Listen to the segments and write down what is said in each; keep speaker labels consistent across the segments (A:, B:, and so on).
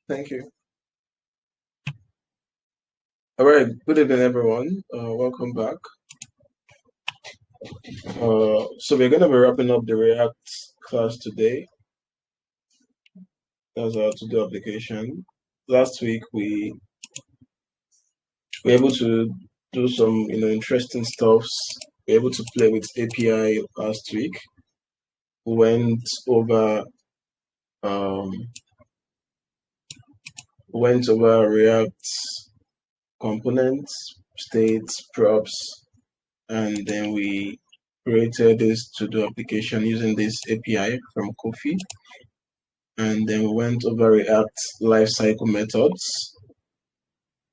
A: Thank you. All right. Good evening, everyone. Welcome back. So we're going to be wrapping up the React class today. That's our to-do application. Last week we were able to do some, interesting stuffs. We were able to play with API last week. We um, went over React components, states, props, and then we created this to-do application using this API from Kofi. And then we went over React lifecycle methods,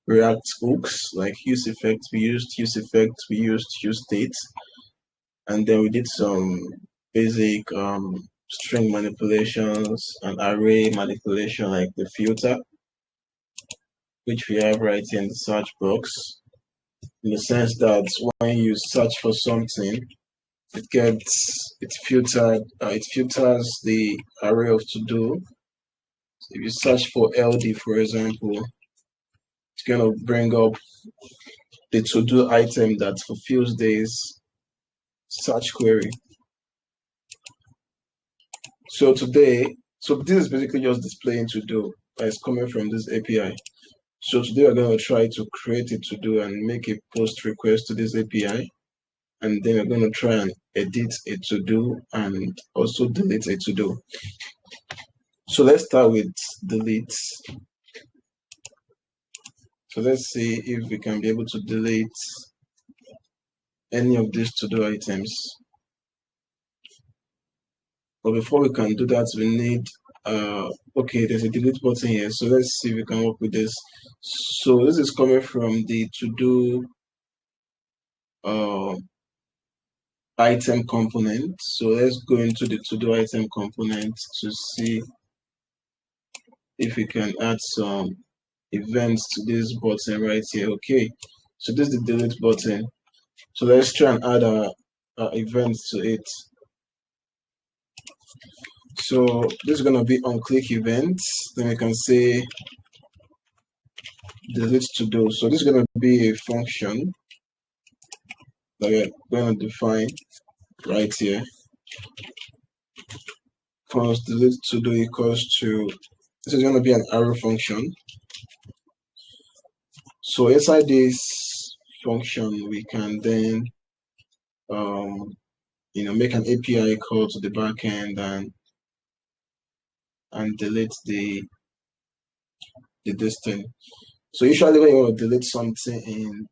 A: React hooks like useEffect. We used useEffect, we used useState, and then we did some basic string manipulations and array manipulation like the filter, which we have right here in the search box. In the sense that when you search for something, it filters the array of to do. So if you search for LD, for example, it's going to bring up the to do item that fulfills this search query. So this is basically just displaying to do that is coming from this API. So today we're going to try to create a to do and make a post request to this API. And then we're going to try and edit a to do and also delete a to do. So let's start with delete. So let's see if we can be able to delete any of these to do items. But before we can do that, we need okay, there's a delete button here. So let's see if we can work with this. So this is coming from the to do item component. So let's go into the to do item component to see if we can add some events to this button right here. Okay, so this is the delete button. So let's try and add a event to it. So this is going to be on click events. Then we can say delete to do. So this is going to be a function that we're going to define right here. Const delete to do equals to, this is going to be an arrow function. So inside this function, we can then make an API call to the backend and delete the this thing. So usually when you want to delete something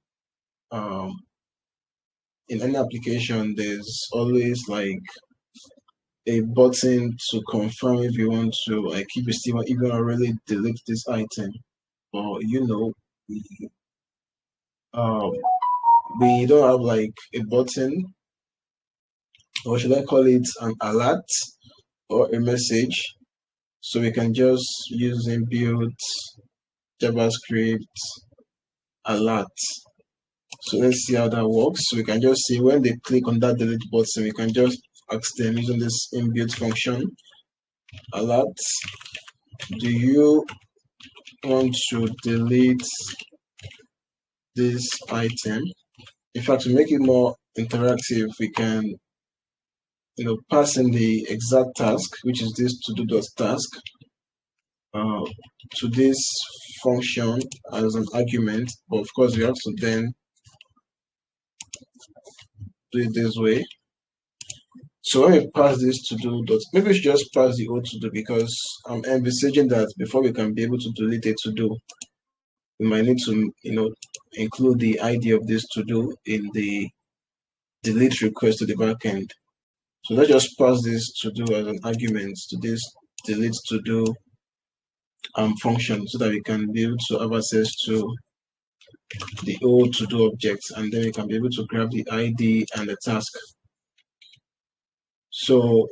A: in any application, there's always like a button to confirm if you want to, like, if you still even really delete this item, or we don't have like a button, or should I call it an alert or a message. So we can just use inbuilt JavaScript alert. So let's see how that works. So we can just see when they click on that delete button, we can just ask them using this inbuilt function alert, do you want to delete this item? In fact, to make it more interactive, we can pass in the exact task, which is this to do task, to this function as an argument. But of course, we have to then do it this way. So when we pass this to do dot, maybe we should just pass the O to do, because I'm envisaging that before we can be able to delete it to do, we might need to include the ID of this to do in the delete request to the backend. So let's just pass this to do as an argument to this delete to do function, so that we can be able to have access to the old to do objects, and then we can be able to grab the ID and the task. So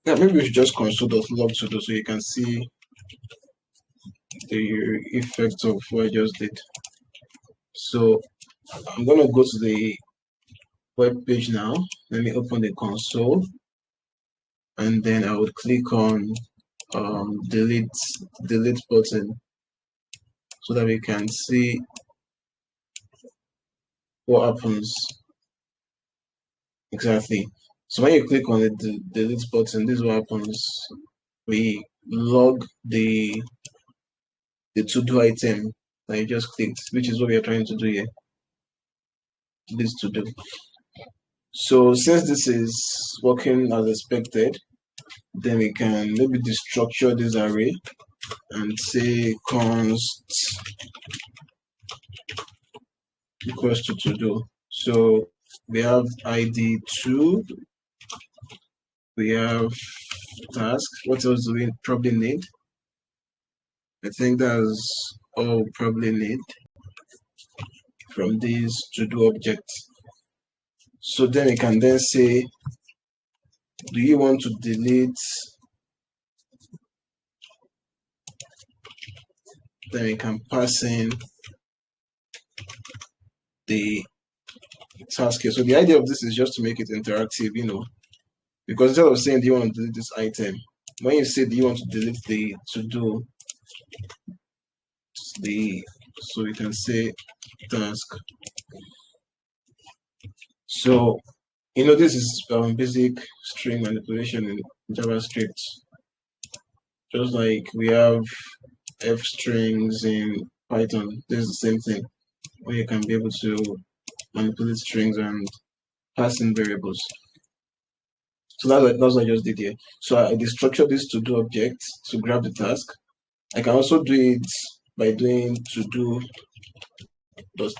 A: yeah, maybe we should just console.log to do so you can see the effect of what I just did. So I'm gonna go to the web page now. Let me open the console, and then I would click on delete button so that we can see what happens exactly. So when you click on the delete button, this is what happens. We log the to-do item that you just clicked, which is what we are trying to do here. This to do. So since this is working as expected, then we can maybe destructure this array and say const equals to do. So we have id 2, we have task. What else do we probably need? I think that's all we probably need from this to do object. So then we can then say, do you want to delete? Then we can pass in the task here. So the idea of this is just to make it interactive, because instead of saying, do you want to delete this item? When you say, do you want to delete the to do, so we can say task. So, this is basic string manipulation in JavaScript. Just like we have F strings in Python, this is the same thing, where you can be able to manipulate strings and pass in variables. So that's what I just did here. So I destructured this to do object to grab the task. I can also do it by doing to do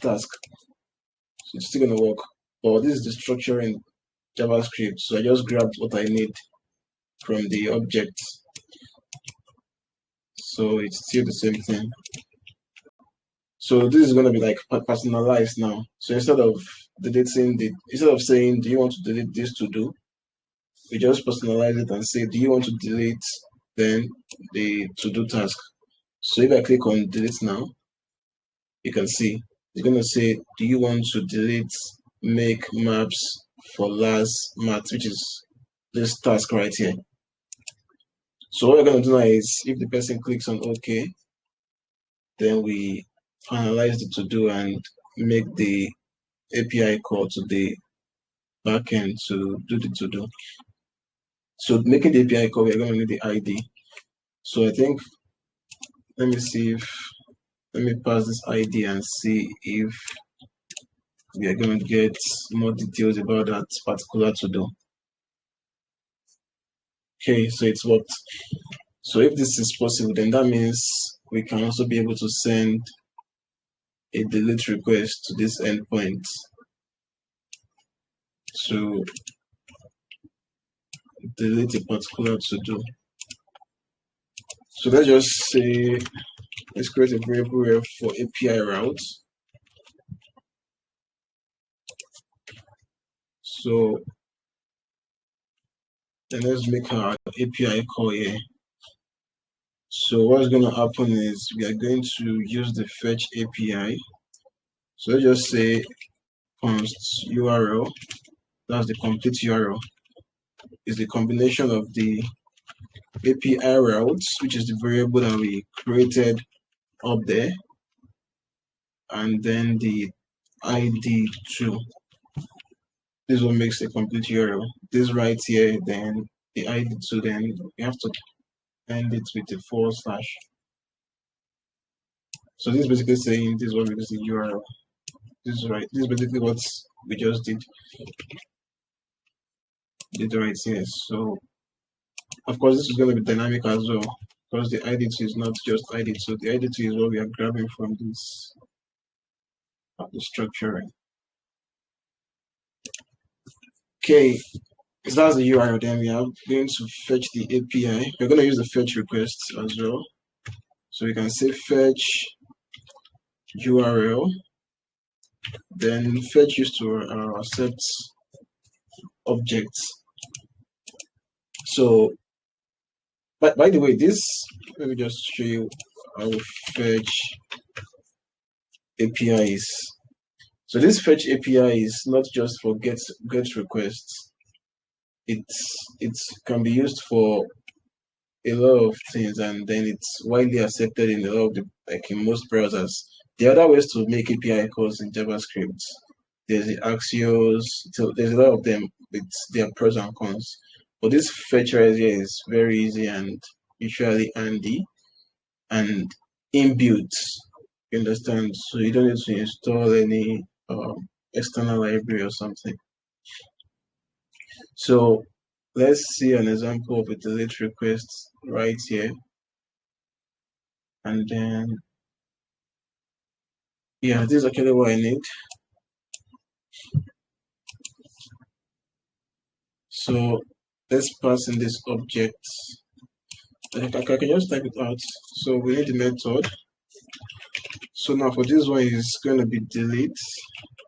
A: task. So it's still gonna work. But this is the structure in JavaScript. So I just grabbed what I need from the object. So it's still the same thing. So this is gonna be like personalized now. So instead of saying, do you want to delete this to do? We just personalize it and say, do you want to delete then the to do task? So if I click on delete now, you can see it's going to say, do you want to delete make maps for last math, which is this task right here. So what we're going to do now is, if the person clicks on OK, then we finalize the to do and make the API call to the backend to do the to do. So making the API call, we're going to need the ID. So I think, let me pass this ID and see if we are going to get more details about that particular to do. Okay, so it's worked. So if this is possible, then that means we can also be able to send a delete request to this endpoint to delete a particular to do. So let's just say, let's create a variable here for API route. So then let's make our API call here. So what's going to happen is we are going to use the fetch API. So let's just say const URL. That's the complete URL. Is the combination of the API routes, which is the variable that we created up there, and then the ID2. This is what makes a complete URL. This right here, then the ID2, then you have to end it with a /. So this is basically saying this is what makes the URL. This is right. This is basically what we just did right here. So of course this is going to be dynamic as well, because the ID2 is not just ID2. The ID2 is what we are grabbing from this the structure. Okay, so that's the URL. Then we are going to fetch the API. We're going to use the fetch request as well. So we can say fetch URL. Then fetch used to accept objects. So, by the way, this, let me just show you how fetch API is. So this fetch API is not just for get requests. It can be used for a lot of things, and then it's widely accepted in a lot of the, like in most browsers. The other ways to make API calls in JavaScript, there's the Axios, so there's a lot of them with their pros and cons. But this fetch right here is very easy and usually handy and inbuilt. You understand? So you don't need to install any external library or something. So let's see an example of a delete request right here. And then, yeah, this is actually what I need. So let's pass in this object. I can just type it out. So we need the method. So now for this one is going to be delete.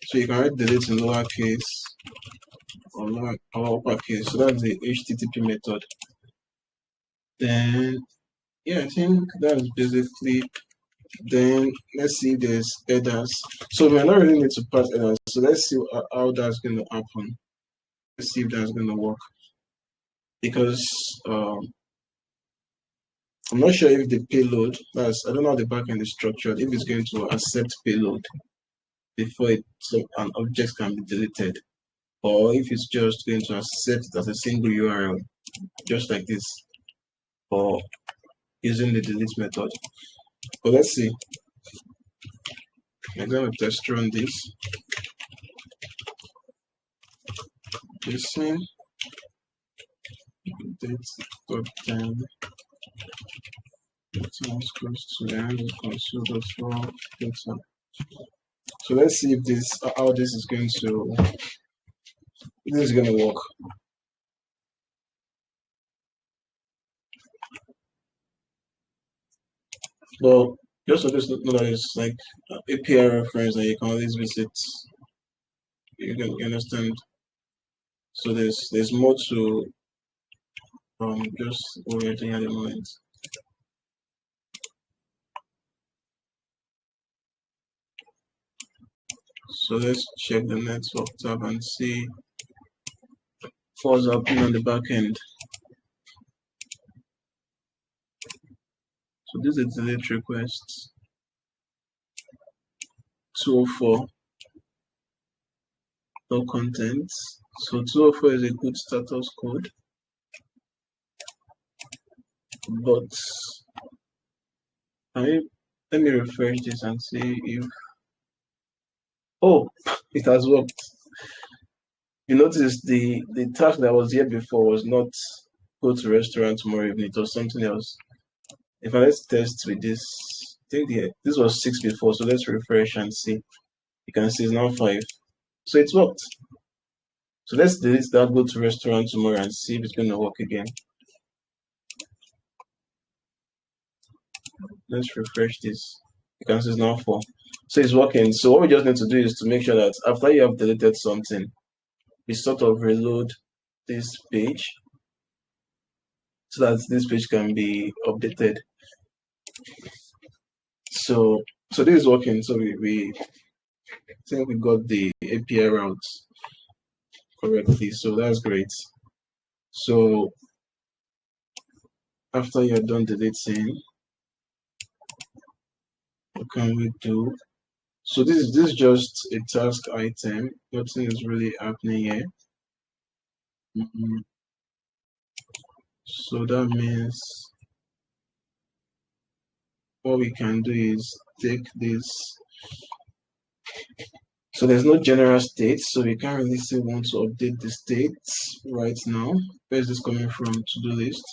A: So you can write delete in lowercase or uppercase. So that's the HTTP method. Then, yeah, I think that's basically. Then let's see, there's headers. So we're not really need to pass headers. So let's see how that's going to happen. Let's see if that's going to work. Because I'm not sure if the payload, I don't know how the backend is structured, if it's going to accept payload before an object can be deleted, or if it's just going to accept it as a single URL, just like this, or using the delete method. But let's see. I'm going to test run this. Listen. Date.10. So let's see if how this is going to work. Well, just so this know that it's like API reference, and you can always visit. You understand. So there's more to just what we're doing at the moment. So let's check the network tab and see what's happening on the back end. So this is delete request 204, no contents. So 204 is a good status code, but let me refresh this and see if, oh, it has worked. You notice the task that was here before was not go to restaurant tomorrow evening, it was something else. If I let's test with this, I think this was 6 before, so let's refresh and see. You can see it's now 5. So it's worked. So let's delete that, go to restaurant tomorrow and see if it's going to work again. Let's refresh this. You can see it's now 4. So it's working. So what we just need to do is to make sure that after you have deleted something, we sort of reload this page so that this page can be updated. So this is working. So we think we got the API routes correctly. So that's great. So after you're done deleting, what can we do? So this is just a task item. Nothing is really happening here. So that means what we can do is take this. So there's no general state, so we can't really say we want to update the states right now. Where is this coming from? To-do list.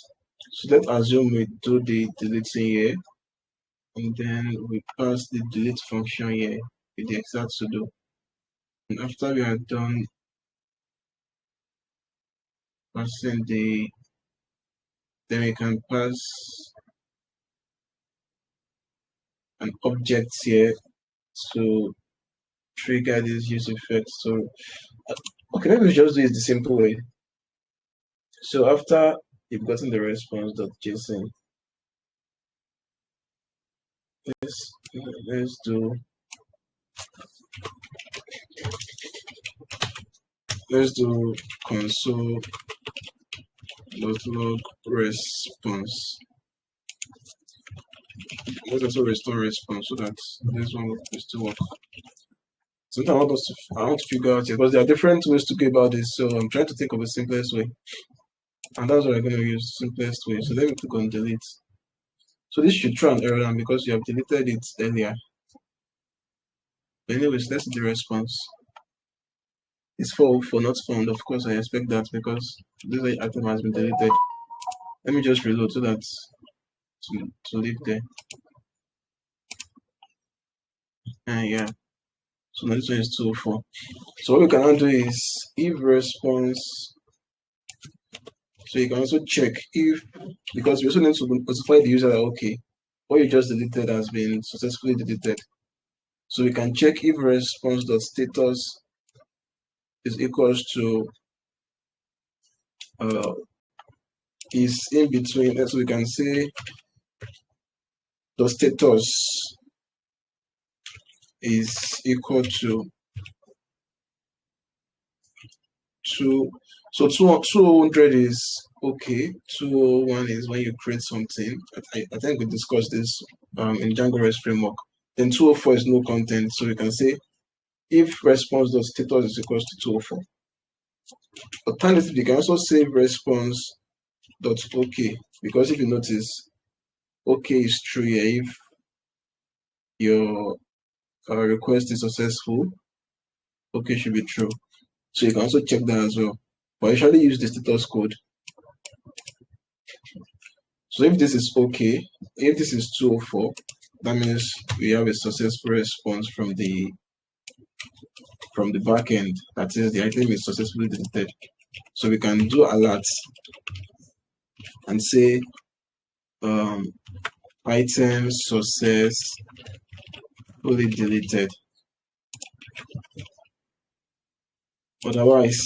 A: So let's assume we do the deleting here, and then we pass the delete function here with the exact to-do. And after we are done passing then we can pass an object here to trigger this use effect. So okay, maybe we just do it the simple way. So after you've gotten the response.json, let's do console dot log response. Let's also restore response so that this one will still work. Something I want to figure out here because there are different ways to go about this. So I'm trying to think of the simplest way. And that's what I'm going to use, simplest way. So let me click on delete. So this should throw an error now because you have deleted it earlier. But anyways, let's see the response. It's for not found. Of course, I expect that because this item has been deleted. Let me just reload so that to leave there. And yeah, so now this one is 204. So what we can now do is if response. So you can also check if, because we also need to notify the user that okay, what you just deleted has been successfully deleted. So we can check if response.status is equals to is in between, so we can say the status is equal to 2. So 200 is okay. 201 is when you create something. I think we discussed this in Django REST framework. Then 204 is no content. So we can say if response.status is equals to 204. Alternatively, you can also save response.ok, because if you notice, okay is true here if your request is successful. Okay should be true. So you can also check that as well. But I usually use the status code. So if this is okay, if this is 204, that means we have a successful response from the backend. That is, the item is successfully deleted. So we can do alerts and say item successfully deleted. Otherwise,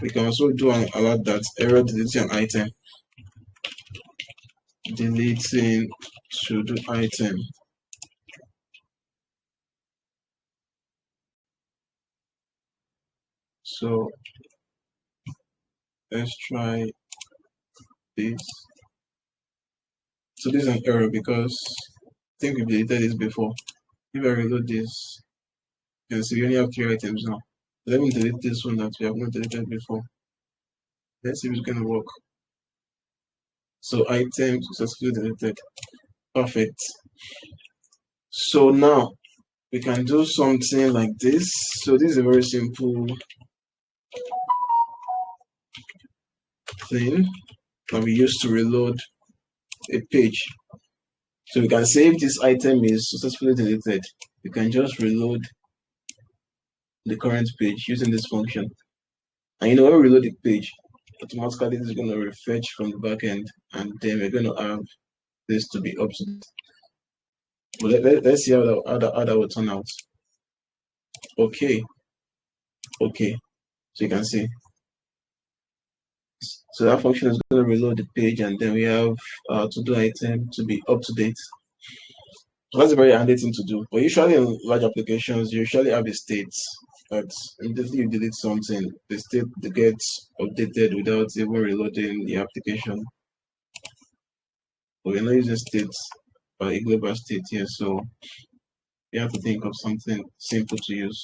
A: we can also do an alert that error deleting an item. Deleting to do item. So let's try this. So this is an error because I think we deleted this before. If I reload this, you can see we only have 3 items now. Let me delete this one that we have not deleted before. Let's see if it's going to work. So item successfully deleted. Perfect. So now we can do something like this. So this is a very simple thing that we use to reload a page. So we can say if this item is successfully deleted, we can just reload the current page using this function. And when we reload the page, automatically this is going to refetch from the backend, and then we're going to have this to be up to date. But let's see how that will turn out. Okay. So you can see. So that function is going to reload the page, and then we have to do item to be up to date. So that's a very handy thing to do. But usually in large applications, you usually have a state that immediately you delete something, the state gets updated without even reloading the application. But we're not using states or a global state here, so you have to think of something simple to use.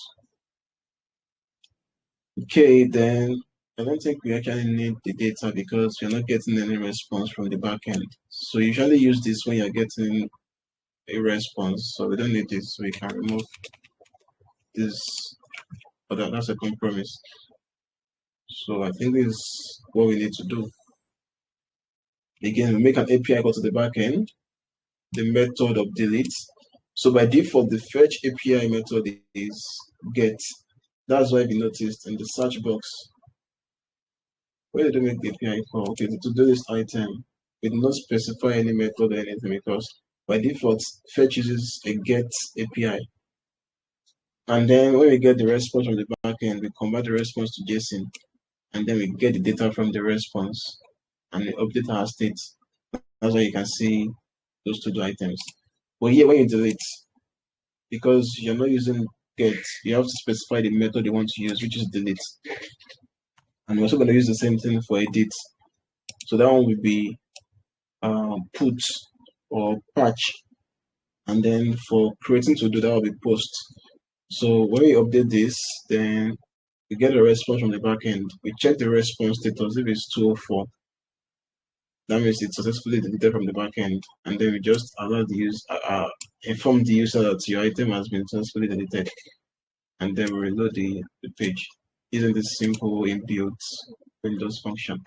A: Okay, then I don't think we actually need the data because we're not getting any response from the backend. So you usually use this when you're getting a response. So we don't need this, so we can remove this. But that's a compromise. So I think this is what we need to do. Again, we make an API call to the backend, the method of delete. So by default, the fetch API method is get. That's why we noticed in the search box, where did we make the API call? Okay, to do this item, we did not specify any method or anything because by default, fetch uses a get API. And then when we get the response from the backend, we convert the response to JSON, and then we get the data from the response and we update our state. That's why you can see those two items. But here, when you delete, because you're not using get, you have to specify the method you want to use, which is delete. And we're also going to use the same thing for edit. So that one will be put or patch, and then for creating to do that will be post. So when we update this, then we get a response from the backend. We check the response status. If it's 204, that means it's successfully deleted from the backend, and then we just allow the user, inform the user that your item has been successfully deleted, and then we reload the page using this simple inbuilt Windows function.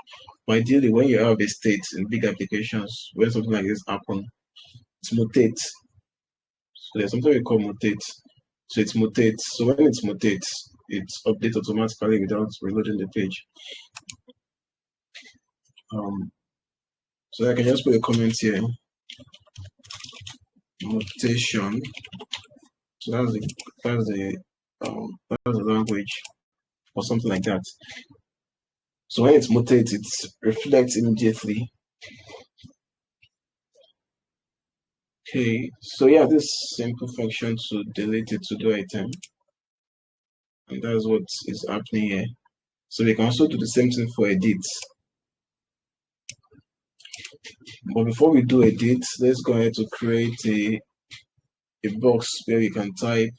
A: But ideally, when you have a state in big applications, when something like this happens, it mutates. So there's something we call mutate. So it mutates. So when it mutates, it updates automatically without reloading the page. So I can just put a comment here. Mutation. So that's the language or something like that. So when it mutates, it reflects immediately. Okay, so yeah, this simple function to delete a to-do item, and that's what is happening here. So we can also do the same thing for edit. But before we do edit, let's go ahead to create a box where you can type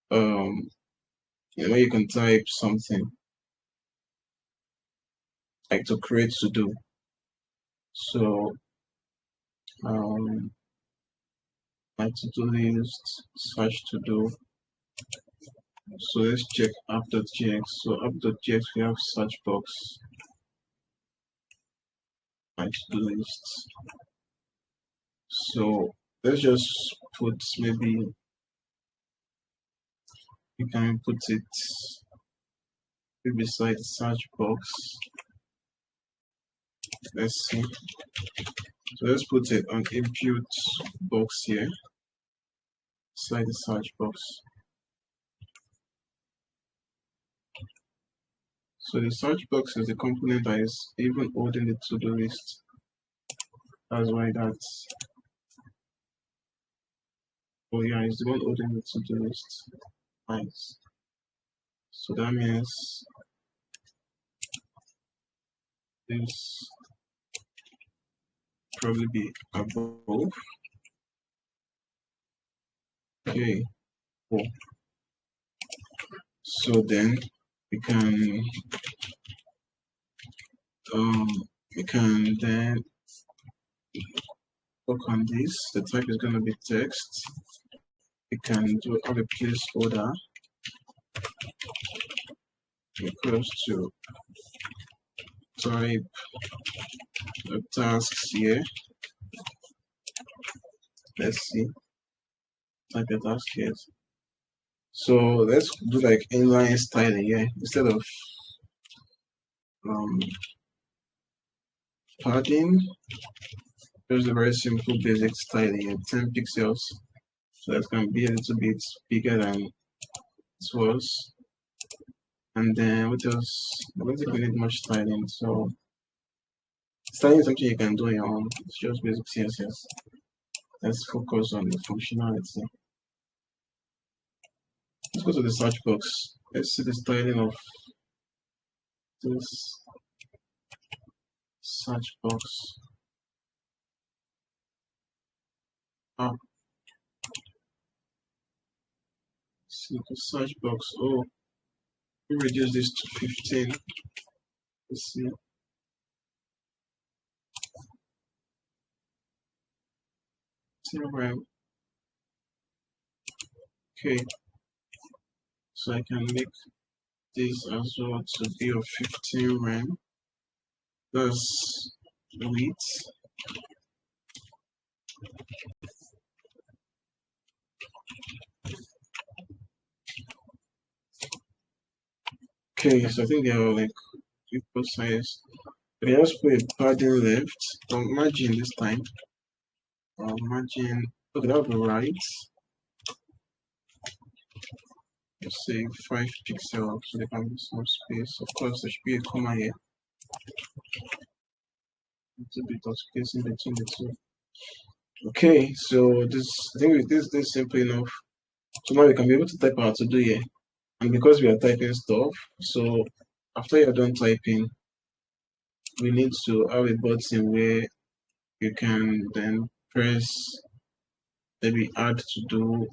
A: where you can type something like to create to do. So my to-do list search to do. So let's check app.jx. So app.jx we have search box, my to-do list. So let's just put, maybe you can put it beside the search box. Let's see. So let's put it on input box here, beside the search box. So the search box is the component that is even holding the to-do list. That's why that's, oh yeah, it's the one holding the to-do list. Nice. So that means this probably be above. Okay, cool. So then we can then work on this. The type is going to be text. We can do have a placeholder equals to type of tasks here. Let's see, type a task here. So let's do like inline styling here instead of padding. There's a very simple basic styling here, 10 pixels. So that can be a little bit bigger than it was. And then what else? I don't think we need much styling. So styling is something you can do on your own. It's just basic CSS. Let's focus on the functionality. Let's go to the search box. Let's see the styling of this search box. See the search box. Oh, we reduce this to 15. Let's see. RAM. Okay, so I can make this as well to be of 15 RAM. That's width. Okay, so I think they are like equal size. But I just put a padding left, or margin this time. Margin, okay, that would be right. Let's say 5 pixels, so there can be some space. Of course, there should be a comma here. A little bit of space in between the two. Okay, so this, I think with this is simple enough. So now we can be able to type our to do here. And because we are typing stuff, so after you're done typing, we need to have a button where you can then press maybe add to do,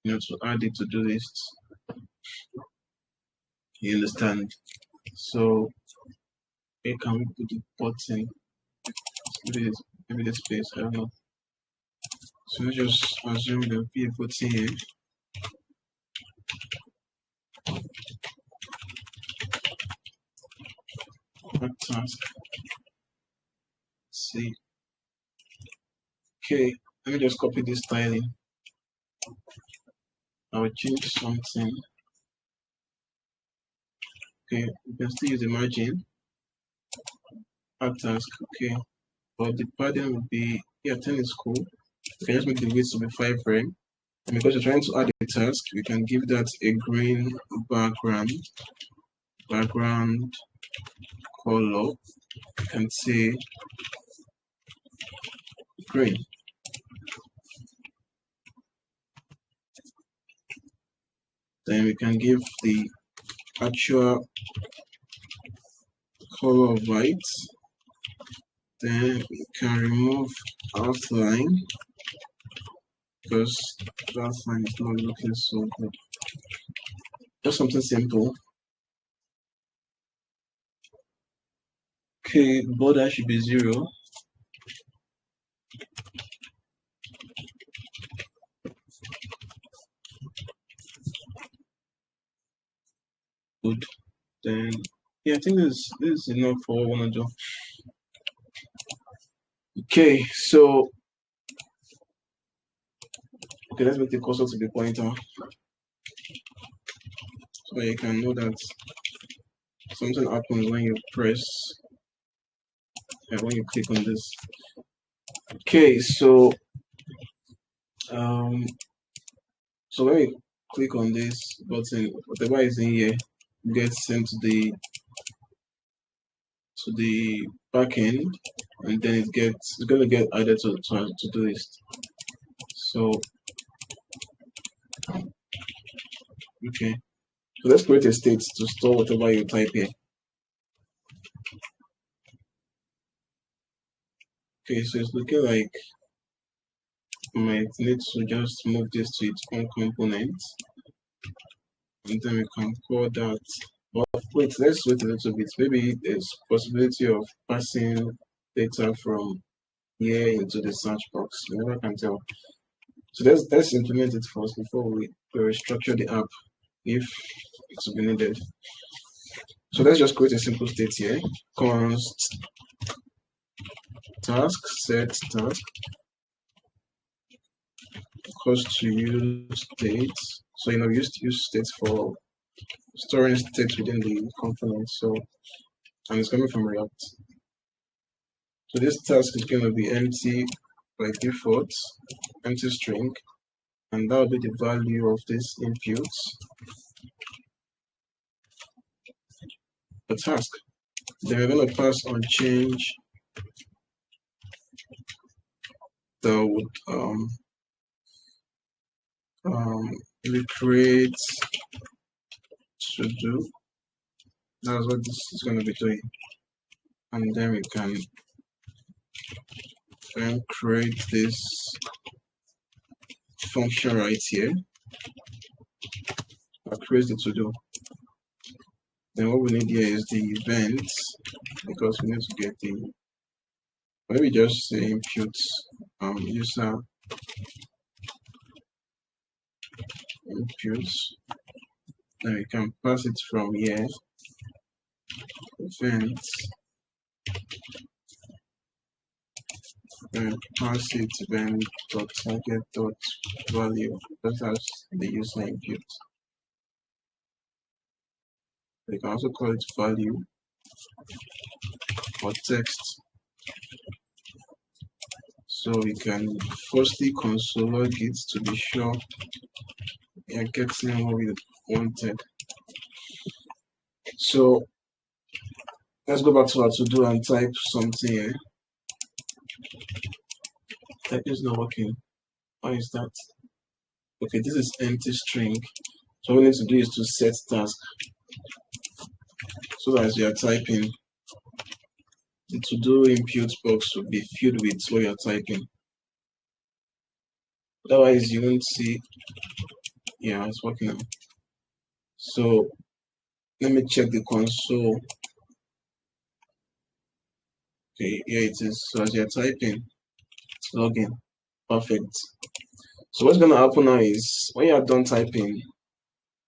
A: to add it to do list. You understand? So we can put the button, maybe this place, I don't know. So let's just assume there'll be a button here. Add task. Let's see. Okay, let me just copy this styling. I will change something. Okay, you can still use the margin. Add task, okay. But the padding will be, yeah, 10 is cool. You can just make the width to be 5 rem. And because you're trying to add a task, we can give that a green background color. You can say green. Then we can give the actual color of white. Then we can remove outline because the outline is not looking so good. Just something simple. Okay, border should be 0. Good. Then yeah, I think this is enough for what I want to do. Okay, so let's make the cursor to be pointer so you can know that something happens when you press when you click on this. Okay, so when we click on this button, whatever is in here gets sent to the back end, and then it's going to get added to do list. So okay, so let's create a state to store whatever you type here. Okay, so it's looking like we might need to just move this to its own component, and then we can call that. But wait, let's wait a little bit. Maybe there's possibility of passing data from here into the search box. We never can tell. So let's implement it first before we restructure the app if it's be needed. So let's just create a simple state here. Const task set task cost to use state. So use states for storing state within the component. So and it's coming from React. So this task is going to be empty by default, empty string, and that will be the value of this input, the task. Then we're going to pass on change that would recreate to do. That's what this is going to be doing. And then we can then create this function right here that creates the to do. Then what we need here is the event, because we need to get the, maybe just say input user inputs. Then we can pass it from here, event, and pass it event dot target dot value. That's the user input. We can also call it value or text. So we can firstly console log it to be sure we are getting what we wanted. So let's go back to our to do and type something here. Type is not working. Why is that? Okay, this is empty string. So what we need to do is to set task. So as you are typing, the to-do input box will be filled with what you're typing. Otherwise, you won't see. Yeah, it's working now. So let me check the console. Okay, here it is. So as you're typing, it's logging. Perfect. So what's gonna happen now is when you're done typing,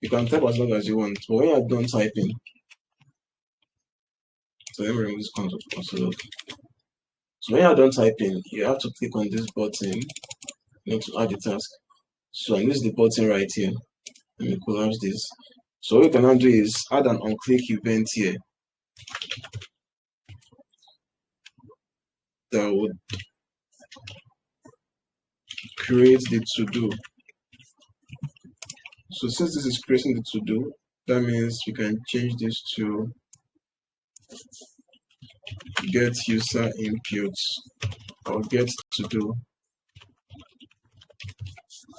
A: you can type as long as you want. But when you're done typing, so let me remove this console. So when you're done typing, you have to click on this button, to add the task. So I use the button right here. Let me collapse this. So what you can now do is add an on-click event here that would create the to-do. So since this is creating the to-do, that means we can change this to get user inputs or get to-do.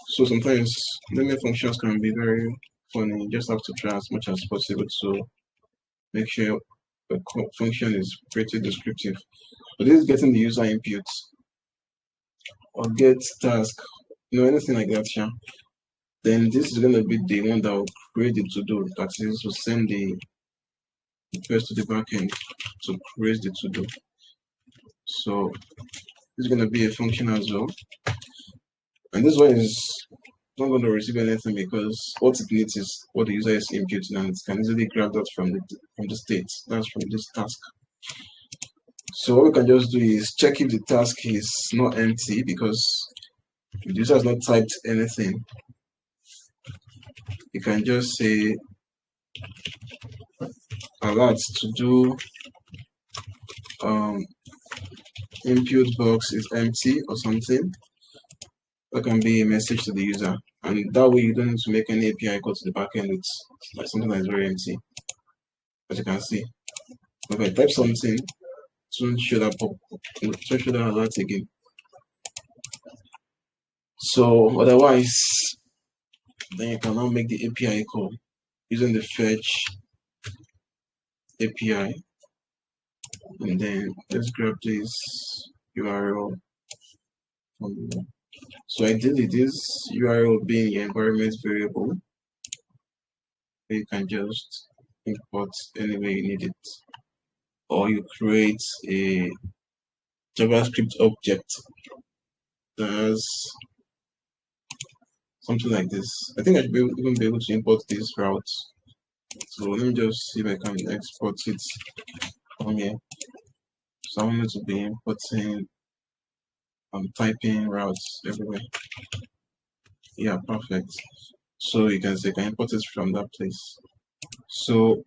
A: So sometimes naming functions can be very funny. You just have to try as much as possible to make sure the function is pretty descriptive. But this is getting the user inputs or get task, anything like that. Yeah. Then this is going to be the one that will create the to-do. That is to send the request to the backend to create the to-do. So this is going to be a function as well. And this one is not going to receive anything because what it needs is what the user is inputting, and it can easily grab that from the state. That's from this task. So what we can just do is check if the task is not empty, because if the user has not typed anything, you can just say alert to do input box is empty or something. That can be a message to the user, and that way you don't need to make any API call to the backend with like something that is very empty. As you can see, if I type something, it won't show that pop, it won't show that alert again. So otherwise, then you can now make the API call using the fetch API, and then let's grab this URL. So ideally, this URL will be in the environment variable. You can just import any way you need it, or you create a JavaScript object that has something like this. I think I should even be able to import this route. So let me just see if I can export it from here. So I want it to be importing typing routes everywhere. Yeah, perfect. So you can say I can import it from that place. So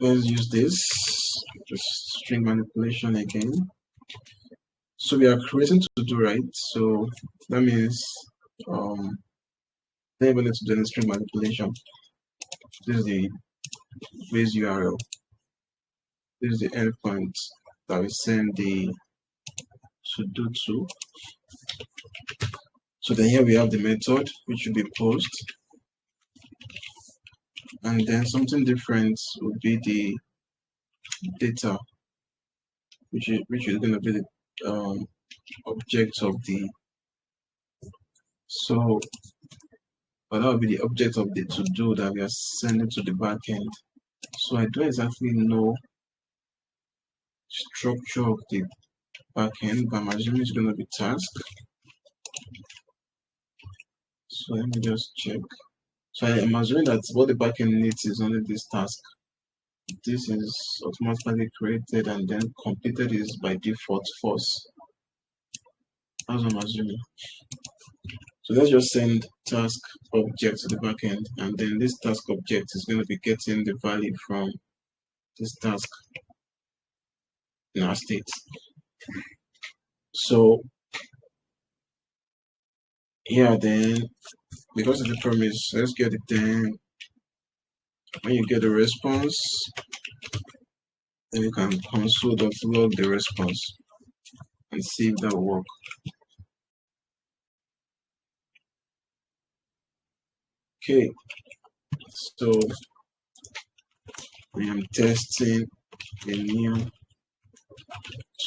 A: let's use this string manipulation again. So we are creating to do, right? So that means then we need to do the string manipulation. This is the base URL. This is the endpoint that we send the to do to. So then here we have the method, which will be post, and then something different would be the data, which is going to be the object of the. So that will be the object of the to do that we are sending to the backend. So I don't exactly know structure of the backend, but I'm assuming it's going to be task. So let me just check. So I'm assuming that what the backend needs is only this task. This is automatically created and then completed is by default false. That's what I'm assuming. So let's just send task object to the backend, and then this task object is going to be getting the value from this task in our state. So yeah, then because of the promise, let's get it. Then when you get the response, then you can console.log the response and see if that will work. Okay, so I am testing a new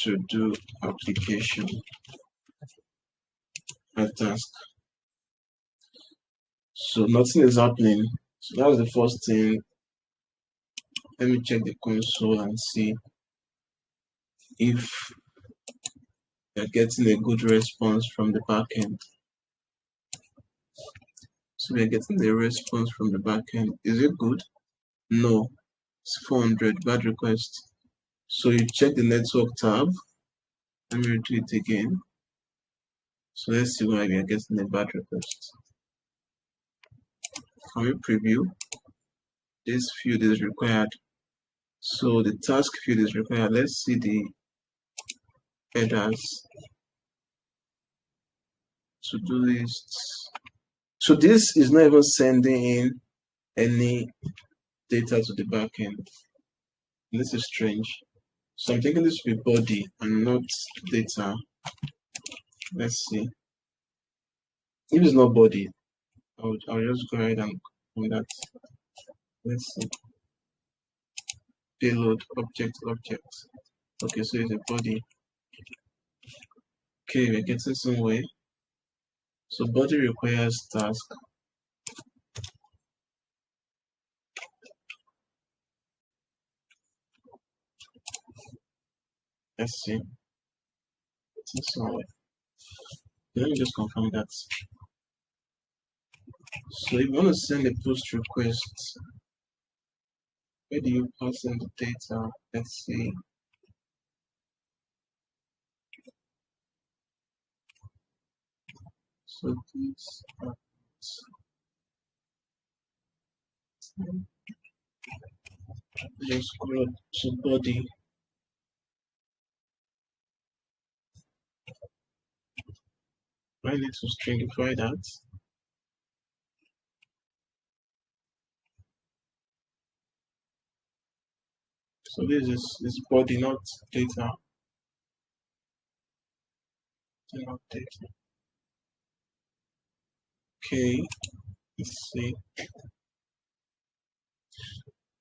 A: to-do application, a task. So nothing is happening. So that's the first thing. Let me check the console and see if you're getting a good response from the backend. So we're getting the response from the backend. Is it good? No. It's 400 bad request. So you check the network tab. Let me do it again. So let's see why we are getting a bad request. Can we preview? This field is required. So the task field is required. Let's see the headers. To-do lists. So this is not even sending in any data to the backend. This is strange. So I'm thinking this will be body and not data. Let's see. If it's not body, I'll just go ahead and on that. Let's see. Payload object. Okay, so it's a body. Okay, we're getting somewhere. So body requires task. Let's see. Getting somewhere. Let me just confirm that. So if you want to send a post request, where do you pass in the data? Let's see. So this just scroll to body. I need to stringify that. So this is body, not data. Not data. Okay, let's see.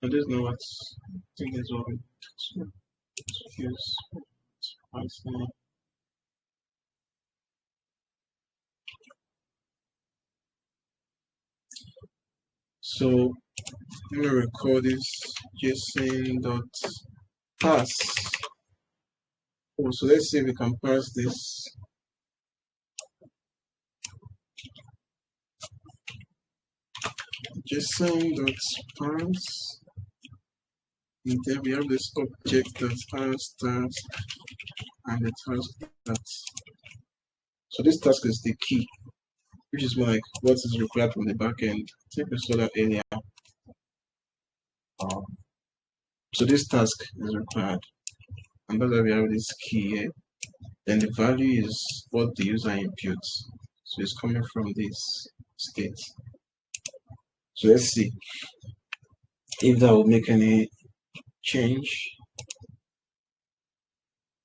A: I don't know what's. I think it's all use Python. So let me record this json.pass. Oh, so let's see if we can parse this. json.parse. And then we have this object that has task and the task that. So this task is the key, which is like what is required from the backend. I think we saw that earlier. So this task is required, and that's why we have this key here. Then the value is what the user inputs. So it's coming from this state. So let's see if that will make any change.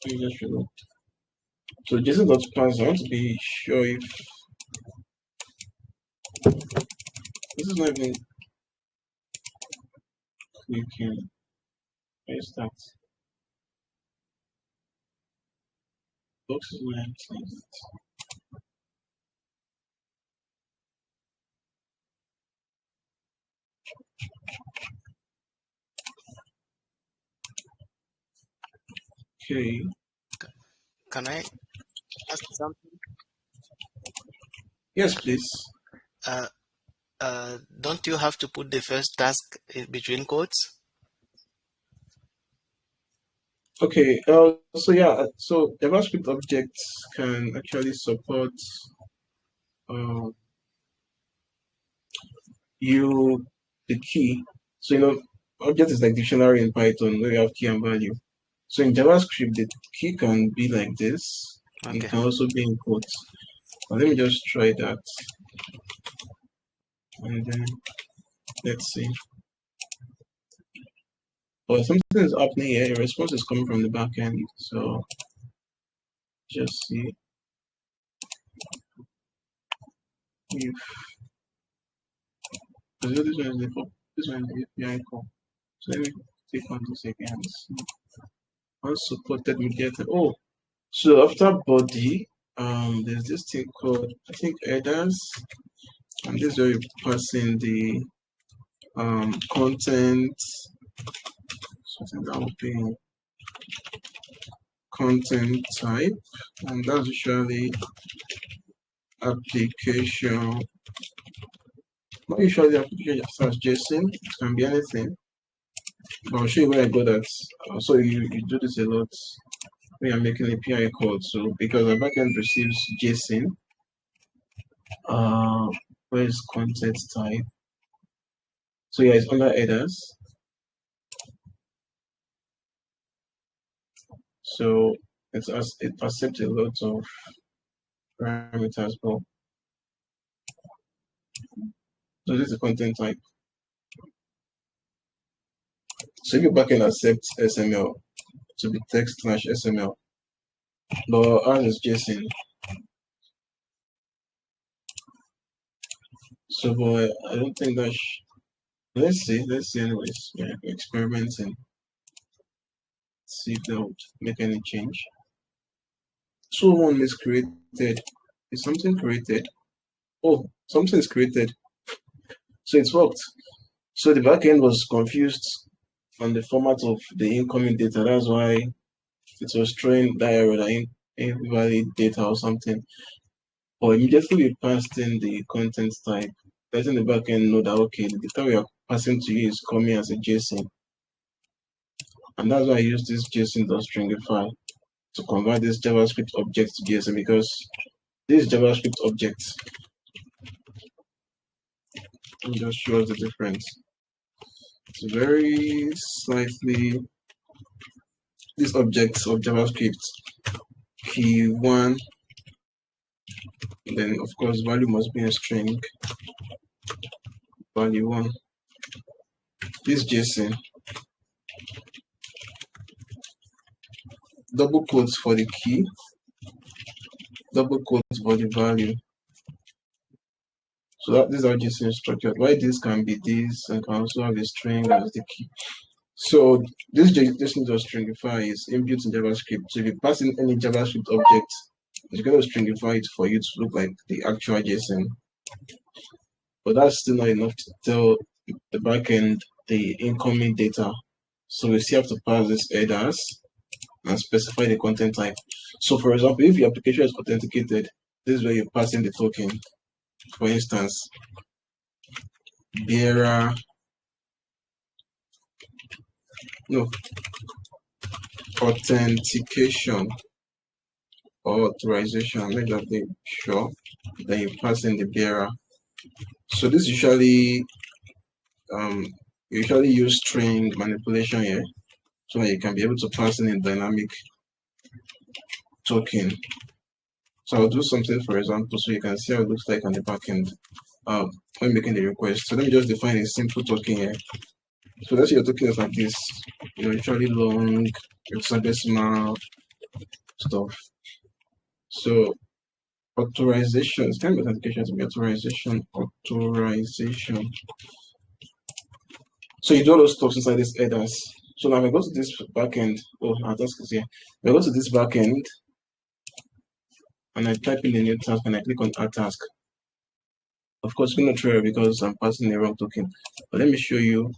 A: Let me just reload. So json.parse, I want to be sure if this is not even clicking. Where is that? Box is not empty. Okay.
B: Can I ask something?
A: Yes, please.
B: Don't you have to put the first task in between quotes?
A: Okay. So yeah. So JavaScript objects can actually support the key. So object is like dictionary in Python where you have key and value. So in JavaScript, the key can be like this, and it
B: Okay.
A: can also be in quotes. But let me just try that, and then let's see. Oh, something is happening here. A response is coming from the back end. So just see if this one is the API call. So let me click on this again. Unsupported media. Oh, so after body, there's this thing called, I think, headers, and this is where you pass in the content. So I think that would be content type, and that's usually application. Not usually application as JSON. It can be anything. But I'll show you where I got that. So you do this a lot when you're making API code. So because the backend receives JSON, where is content type? So yeah, it's under headers. So it accepts a lot of parameters, but so this is the content type. So if your backend accepts XML to be text/XML, but ours is JSON. So, but I don't think that. Let's see anyways. Yeah, experimenting. See if that would make any change. So one is created. Is something created? Oh, something is created. So it's worked. So the backend was confused on the format of the incoming data. That's why it was throwing that error, that invalid data or something. But immediately we passed in the content type, letting the backend know that okay, the data we are passing to you is coming as a JSON. And that's why I use this JSON.stringify to convert this JavaScript object to JSON, because this JavaScript object just shows the difference. It's very slightly, this object of JavaScript, key 1, then of course value must be a string, value 1. This JSON, double quotes for the key, double quotes for the value. So that this is how JSON is structured. Why this can be this and can also have a string as the key. So this JSON.stringify is inbuilt in JavaScript. So if you pass in any JavaScript object, it's going to stringify it for you to look like the actual JSON. But that's still not enough to tell the backend the incoming data. So we still have to pass this headers and specify the content type. So for example, if your application is authenticated, this is where you pass in the token. For instance, bearer, no, authentication or authorization, make that be sure. Then you pass in the bearer. So this usually use string manipulation here, so that you can be able to pass in a dynamic token. So I'll do something, for example, so you can see how it looks like on the backend when making the request. So let me just define a simple token here. So let's say your token is like this, usually long, hexadecimal stuff. So authorization, it's kind of authentication to be authorization. So you do all those stuff inside these headers. So now if I go to this backend, our task is here. If I go to this backend and I type in a new task and I click on add task, of course it's going to throw because I'm passing the wrong token. But let me show you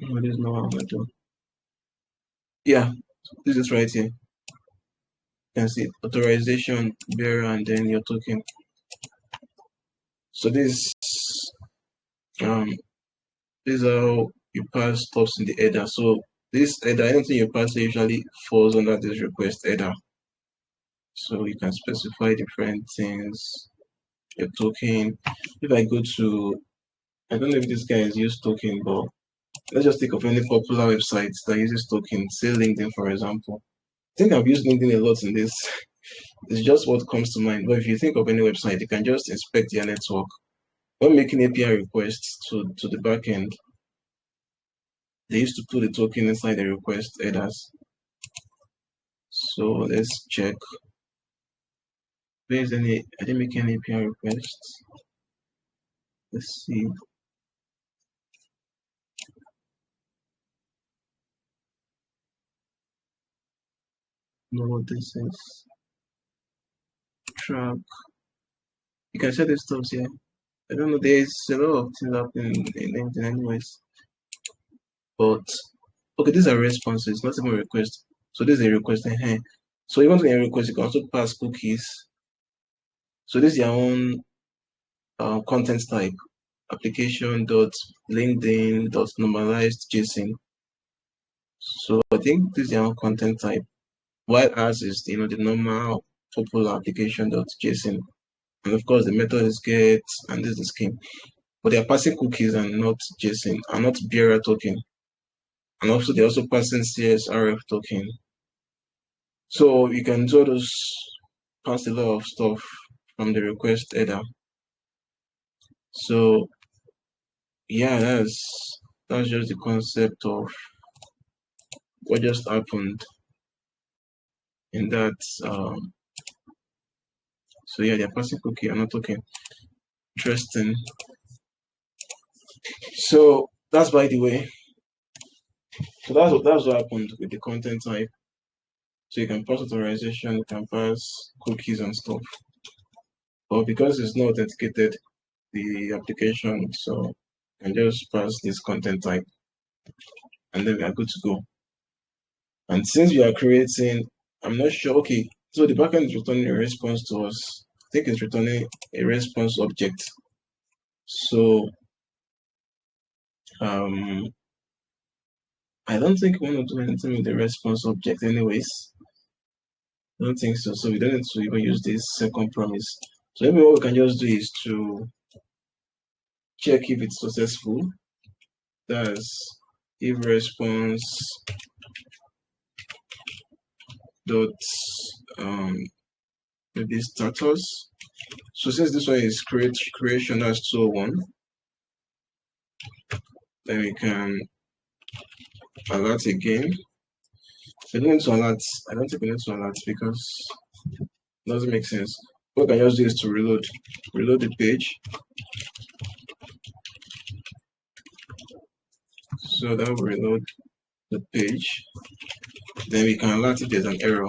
A: what is now I'm going to do. Yeah, this is right here. You can see authorization, bearer, and then your token. So this is how you pass stuff in the header. So this header, anything you pass usually falls under this request header. So you can specify different things. Your token. If I go to, I don't know if this guy has used token, but let's just think of any popular website that uses token, say LinkedIn, for example. I think I've used LinkedIn a lot in this. It's just what comes to mind. But if you think of any website, you can just inspect their network. When making API requests to the backend, they used to put the token inside the request headers. So let's check. I didn't make any API requests. Let's see. know what this is. Track. You can set these stuff here. I don't know, there's a lot of things happening in LinkedIn anyways. But okay, these are responses, not even requests. So this is a request. So you want to get a request, you can also pass cookies. So this is your own content type, application.linkedin.normalized JSON. So I think this is your own content type. While ours is the normal popular application.json. And of course the method is get and this is the scheme. But they are passing cookies and not JSON and not bearer token. And also they're also passing CSRF token. So you can do those pass a lot of stuff from the request header. So yeah, that's just the concept of what just happened in that. So yeah, they're passing cookie and not token. Interesting. So that's by the way. So that's what happened with the content type. So you can pass authorization, you can pass cookies and stuff. But because it's not authenticated, the application, so you can just pass this content type and then we are good to go. And since we are creating, I'm not sure, okay, so the backend is returning a response to us. I think it's returning a response object. So I don't think we want to do anything with the response object anyways. I don't think so. So we don't need to even use this second promise. So maybe what we can just do is to check if it's successful. That's if response dot maybe status. So since this one is creation, that's 201, then we can alert again. We don't need to alert. I don't think we need to alert because it doesn't make sense. What I can just do is to reload the page. So that will reload the page. Then we can alert if there's an error.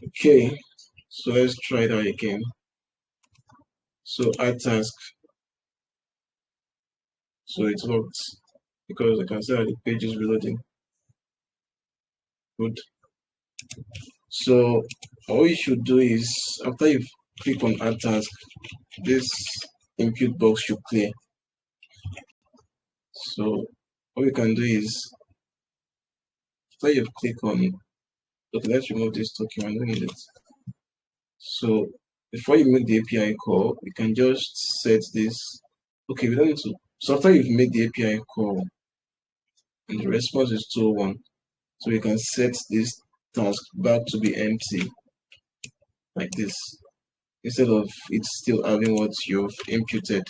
A: Okay, so let's try that again. So add task. So it worked because I can see that the page is reloading. Good. So all you should do is after you click on add task, this input box should clear. So what you can do is after you click on, okay, let's remove this token. I don't need it. So before you make the API call, you can just set this. Okay, we don't need to. So after you've made the API call and the response is 201, so you can set this task back to be empty like this instead of it still having what you've imputed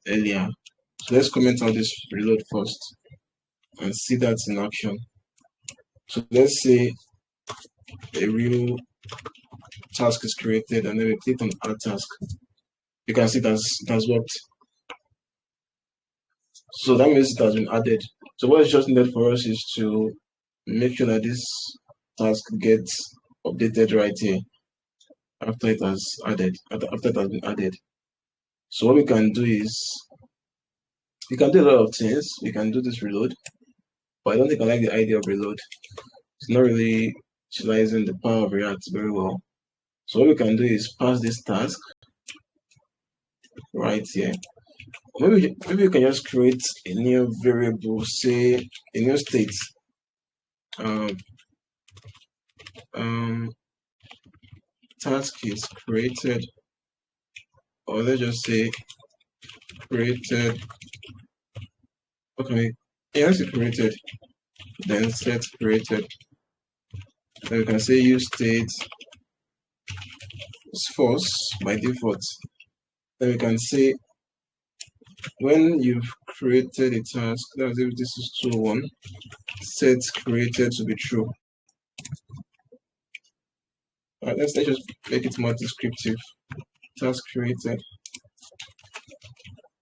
A: earlier. So let's comment out this reload first and see that in action. So let's say a real task is created and then we click on add task. You can see that's worked. So that means it has been added. So what is just needed for us is to make sure that this task gets updated right here after it has added, after it has been added. So what we can do is we can do a lot of things. We can do this reload, but I don't think I like the idea of reload. It's not really utilizing the power of React very well. So what we can do is pass this task right here. Maybe we can just create a new variable, say a new state. Task is created, or let's just say created. Okay, yeah, let's say created, then set created. Then we can say use state is false by default. Then we can say when you've created a task, that's if this is 201, set created to be true. Let's just make it more descriptive. Task created.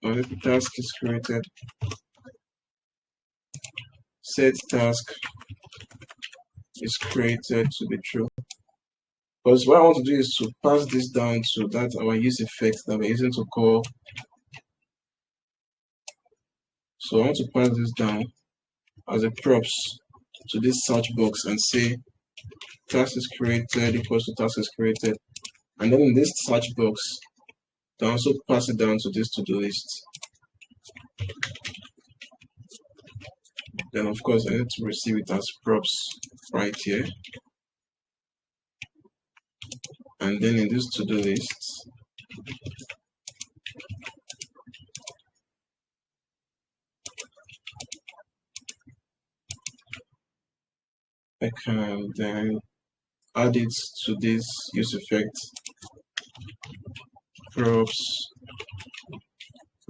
A: Now if the task is created, set task is created to be true. Because what I want to do is to pass this down to that our use effect that we're using to call. So I want to pass this down as a props to this search box and say task is created equals to task is created. And then in this search box, I also pass it down to this to-do list. Then of course I need to receive it as props right here. And then in this to-do list, I can then add it to this use effect props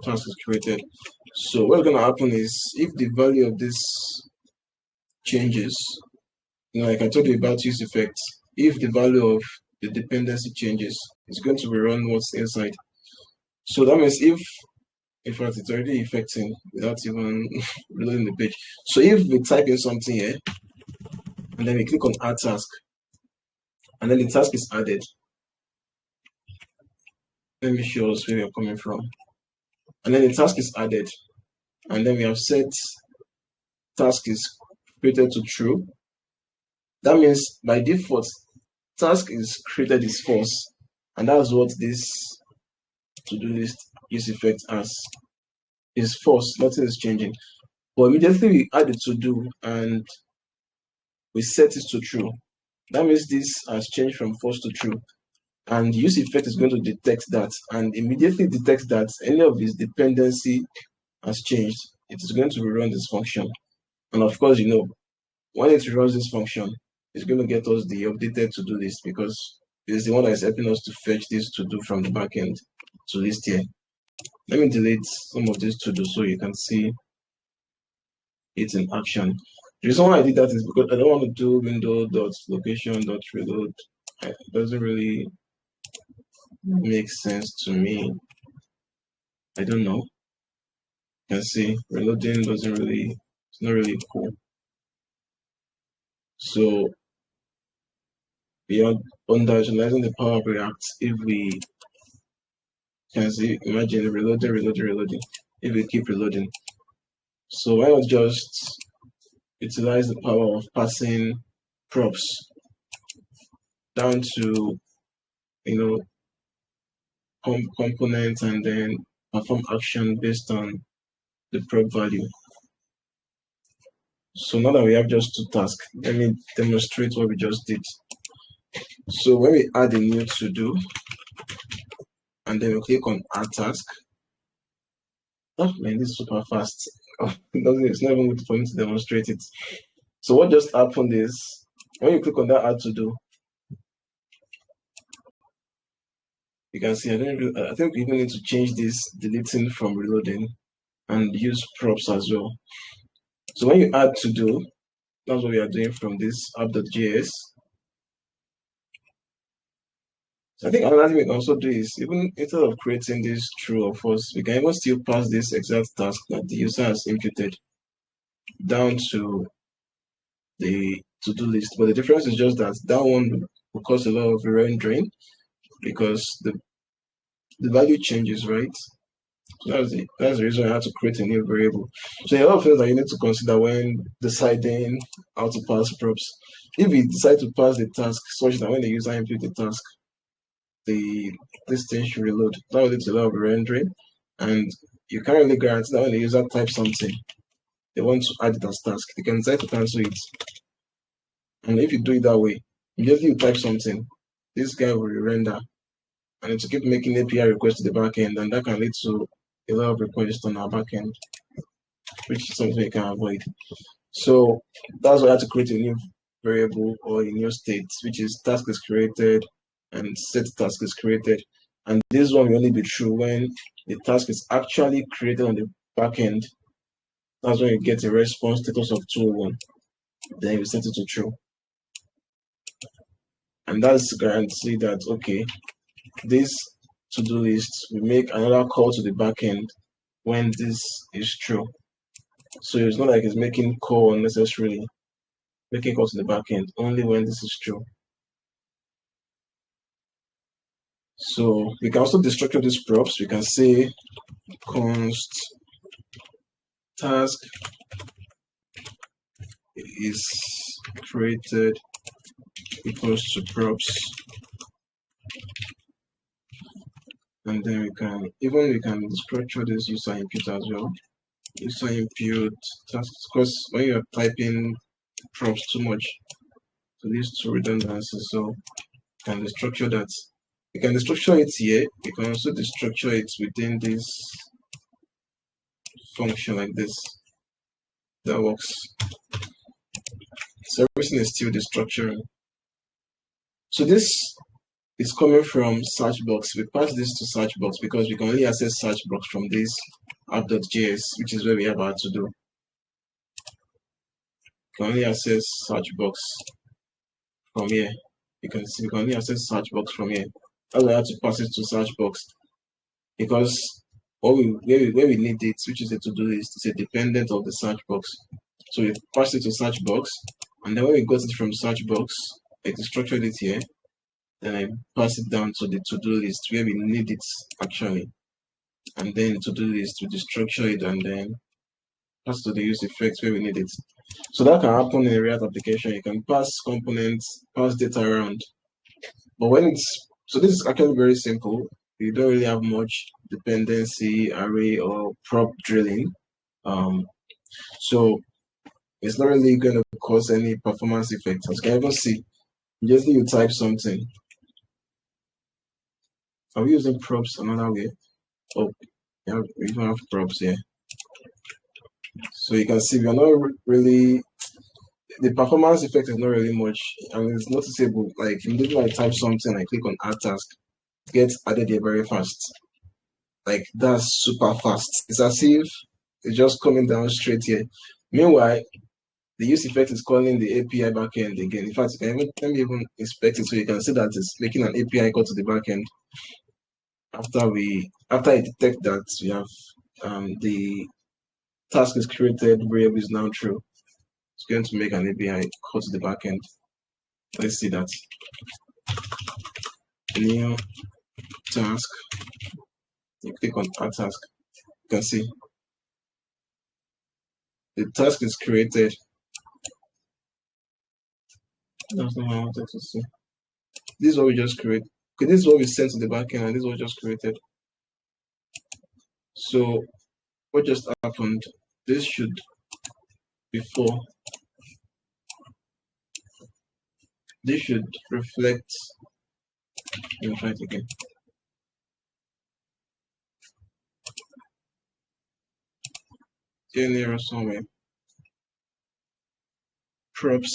A: task is created. So what's going to happen is if the value of this changes, like I told you about use effect, if the value of the dependency changes, it's going to rerun what's inside. So that means if, in fact, it's already affecting without even reloading the page. So if we type in something here, and then we click on add task, and then the task is added. Let me show us where we are coming from. And then the task is added, and then we have set task is created to true. That means by default, task is created is false, and that's what this to-do list use effect as is false. Nothing is changing. But immediately we add the to-do and we set it to true. That means this has changed from false to true, and use effect is going to detect that and immediately detect that any of this dependency has changed. It is going to rerun this function, and of course, you know, when it runs this function, it's going to get us the updated to-do list because it's the one that is helping us to fetch this to-do from the backend to list here. Let me delete some of this to-do so you can see it in action. The reason why I did that is because I don't want to do window.location.reload. It doesn't really make sense to me. I don't know. You can see reloading it's not really cool. So beyond underutilizing the power of React, if we can see, imagine reloading, if we keep reloading. So why not just utilize the power of passing props down to, you know, components and then perform action based on the prop value. So now that we have just two tasks, let me demonstrate what we just did. So when we add a new to do and then we click on add task, oh man, this is super fast. It's not even good for me to demonstrate it. So what just happened is when you click on that add to do, you can see I think we even need to change this deleting from reloading and use props as well. So when you add to do, that's what we are doing from this app.js. So I think another thing we can also do is even instead of creating this true or false, we can even still pass this exact task that the user has imputed down to the to-do list. But the difference is just that that one will cause a lot of rendering because the value changes, right? So that's the reason I had to create a new variable. So there are a lot of things that you need to consider when deciding how to pass props. If you decide to pass the task such that when the user input the task, this thing should reload. That will lead to a lot of rendering, and you can't really guarantee that when the user types something, they want to add it as task. They can decide to cancel it. And if you do it that way, immediately you type something, this guy will render and it will keep making API requests to the backend, and that can lead to a lot of requests on our backend, which is something you can avoid. So that's why I had to create a new variable or a new state, which is task is created and set task is created. And this one will only be true when the task is actually created on the backend. That's when you get a response status of 201. Then you set it to true. And that's guarantee that, okay, this to-do list will make another call to the backend when this is true. So it's not like it's making call unnecessarily, making call to the backend only when this is true. So we can also destructure these props. We can say const task is created equals to props, and then we can structure this user input as well. User input tasks, because when you're typing props too much, so these two redundancies, so you can destructure that. You can destructure it here. You can also destructure it within this function like this. That works. So everything is still destructuring. So this is coming from Searchbox. We pass this to Searchbox because we can only access Searchbox from this app.js, which is where we have our to do. We can only access Searchbox from here. You can see we can only access Searchbox from here. That's why I have to pass it to Searchbox because where we need it, which is a to-do list, is a dependent of the Searchbox. So we pass it to Searchbox, and then when we got it from Searchbox, I destructured it here. Then I pass it down to the to-do list where we need it actually. And then to-do list, we destructure it and then pass to the use effects where we need it. So that can happen in a React application. You can pass components, pass data around. But when it's, so this is actually very simple. You don't really have much dependency, array, or prop drilling. So it's not really going to cause any performance effects. As you can even see, just you type something. Are we using props another way? Oh, yeah, we don't have props here. So you can see we are not really, the performance effect is not really much, and it's noticeable. Like immediately I type something, I click on add task, it gets added here very fast. Like that's super fast. It's as if it's just coming down straight here. Meanwhile, the use effect is calling the API backend again. In fact, let me even inspect it so you can see that it's making an API call to the backend. After I detect that we have the task is created, variable is now true. It's going to make an API call to the backend. Let's see that. New task. You click on add task. You can see the task is created. That's not what I wanted to see. This is what we just created. Okay, this is what we sent to the backend, and this is what just created. So what just happened? This should before. This should reflect. Let me try it again. Here an error somewhere. Props.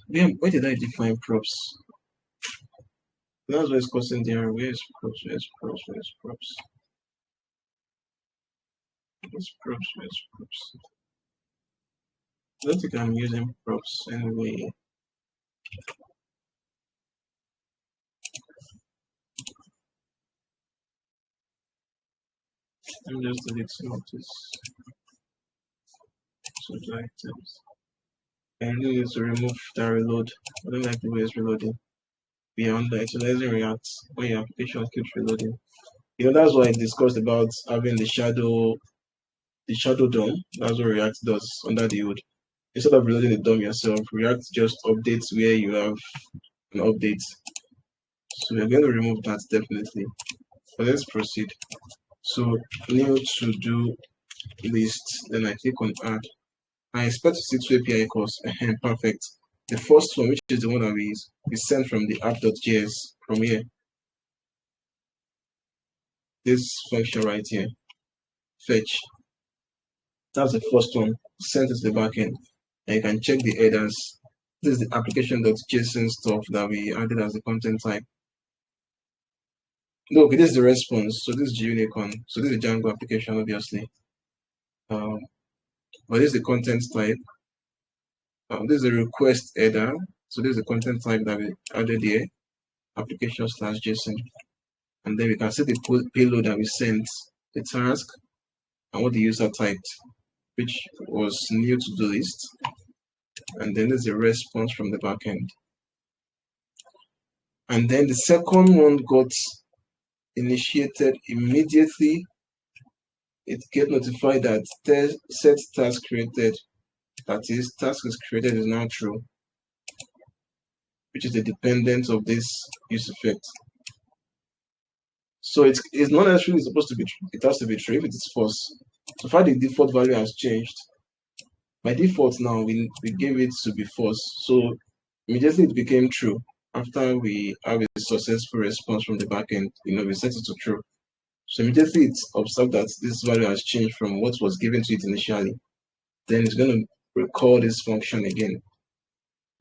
A: Where did I define props? That's what's causing the error. Where's props? Where's props? I don't think I'm using props anyway. Let me just delete some of this. Subject items. I need to remove the reload. I don't like the way it's reloading. Beyond that, utilizing React when your application keeps reloading. That's why I discussed about having the shadow DOM. That's what React does under the hood. Instead of reloading the DOM yourself, React just updates where you have an update. So we're going to remove that definitely. But let's proceed. So new to do list, then I click on add. I expect to see two API calls. Perfect. The first one, which is the one that we sent from the app.js from here. This function right here, fetch. That's the first one, sent to the backend. And you can check the headers. This is the application.json stuff that we added as the content type. No, okay, this is the response. So this is JUnit. So this is the Django application, obviously. But this is the content type. This is the request header. So this is the content type that we added here, application/JSON. And then we can see the payload that we sent, the task, and what the user typed, which was new to-do list, and then there's a response from the backend. And then the second one got initiated immediately. It get notified that set task created, that is, task is created, is now true, which is the dependent of this use effect. So it's not necessarily supposed to be true. It has to be true if it is false. So far the default value has changed. By default now we gave it to be false. So immediately it became true after we have a successful response from the backend. We set it to true. So immediately it's observed that this value has changed from what was given to it initially. Then it's going to recall this function again.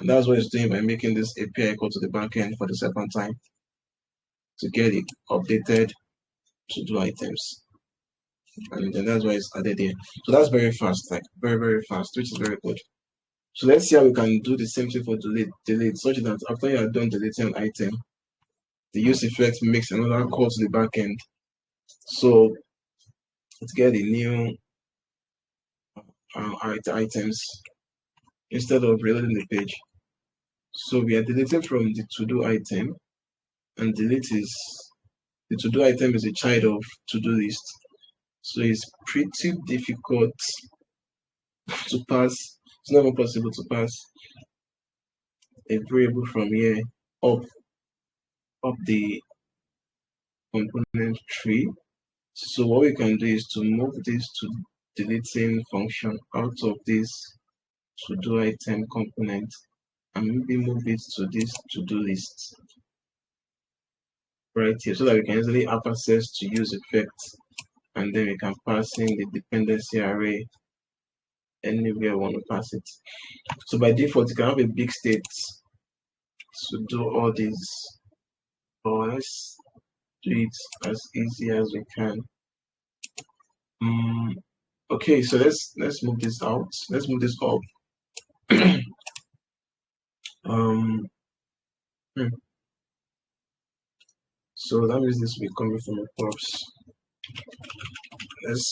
A: And that's what it's doing by making this API call to the backend for the second time to get it updated to-do items. And then that's why it's added here. So that's very fast, like very, very fast, which is very good. So let's see how we can do the same thing for delete, such that after you are done deleting an item, the use effect makes another call to the backend. So let's get the new items instead of reloading the page. So we are deleting from the to-do item, and delete is the to-do item is a child of to-do list. So it's pretty difficult to pass. It's not even possible to pass a variable from here up the component tree. So what we can do is to move this to deleting function out of this to-do item component, and maybe move it to this to-do list right here, so that we can easily have access to use effects, and then we can pass in the dependency array anywhere we want to pass it. So by default, you can have a big state to do all these, but let's do it as easy as we can. Okay, so let's move this out. Let's move this up. So that means this will be coming from a props. Let's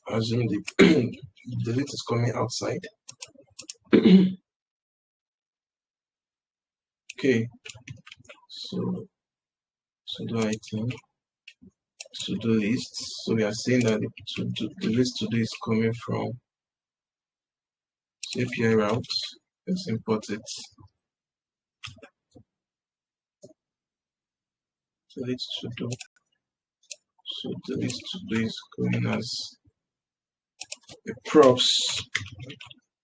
A: assume the delete is coming outside. Okay, so to-do item, to-do list. So we are saying that the list to-do is coming from API route. Let's import it. Delete to-do. So the list to-do is coming as a props.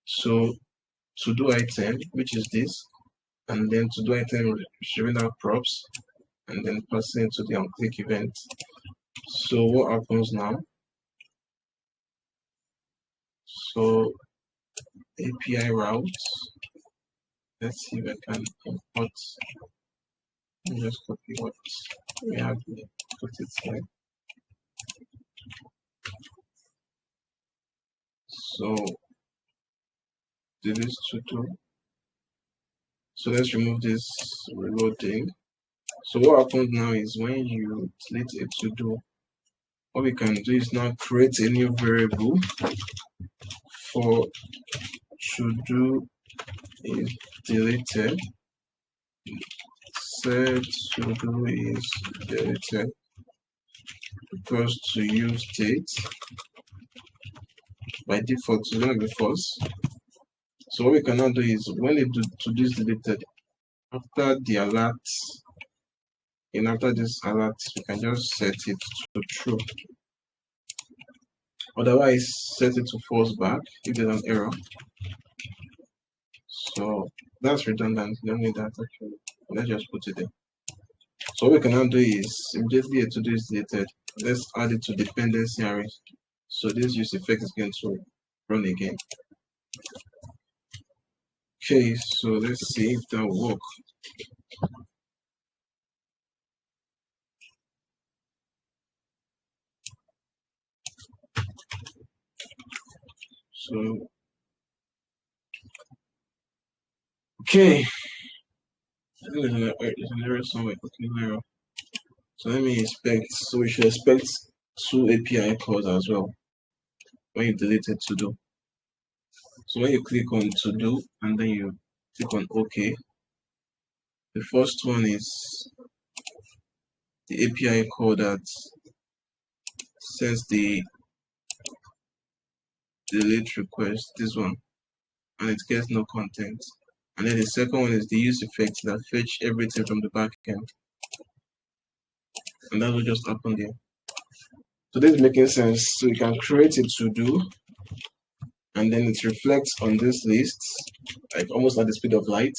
A: So to-do item, which is this, and then to-do item showing out props, and then passing to the onClick event. So what happens now? So API routes. Let's see if I can import. Just copy what we have here, put it here. So delete to-do. So let's remove this reloading. So what happens now is when you delete a to-do, what we can do is now create a new variable for to-do is deleted. Set to-do is deleted because to use state by default is going to be false. So what we can now do is when the to-do is deleted, after the alert, and after this alert, we can just set it to true. Otherwise, set it to false back if there's an error. So that's redundant. You don't need that actually. Let's just put it there. So what we can now do is immediately a to-do is deleted. Let's add it to dependency array. So this use effect is going to run again. Okay, so let's see if that will work. So okay, I think there's an error somewhere. Okay, error. So let me expect. So we should expect two API calls as well when you deleted to do. So when you click on to do and then you click on OK, the first one is the API call that sends the delete request, this one, and it gets no content. And then the second one is the use effect that fetch everything from the back end. And that will just happen there. So this is making sense. So you can create a to-do and then it reflects on this list, like almost at the speed of light.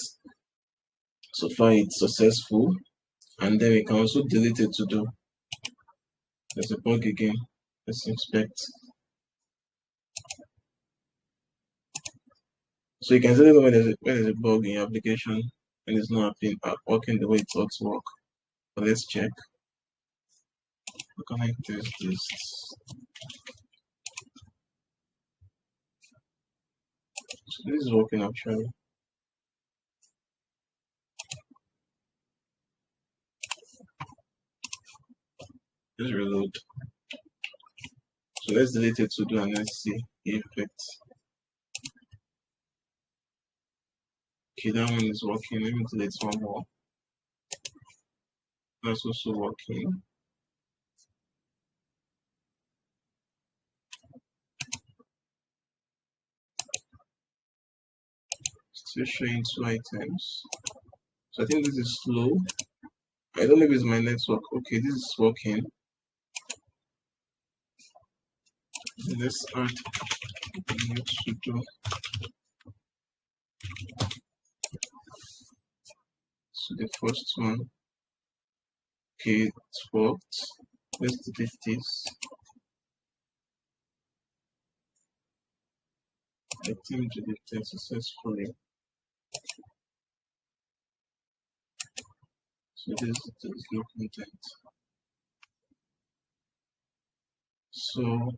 A: So far it's successful. And then we can also delete a to-do. There's a bug again. Let's inspect. So you can see when there's a bug in your application and it's not working the way it ought to work. But let's check. How can I test this? So this is working actually. Just reload. So let's delete it to do and let's see the effect. Okay, that one is working. Let me delete one more. That's also working. Still showing two items. So I think this is slow. I don't know if it's my network. Okay, this is working. Let's add to do. So the first one. Okay, it worked. Let's delete this. Item deleted successfully. So this is no content. So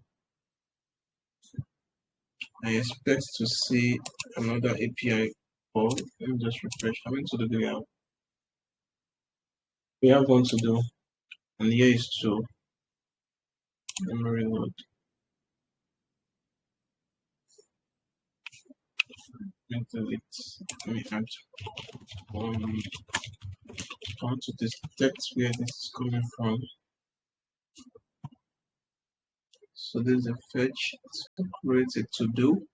A: I expect to see another API call. Let me just refresh. I'm into the video. We have one to do, and here is to memory load. Delete. Let me add how to detect where this is coming from. So there's a fetch to create a to do.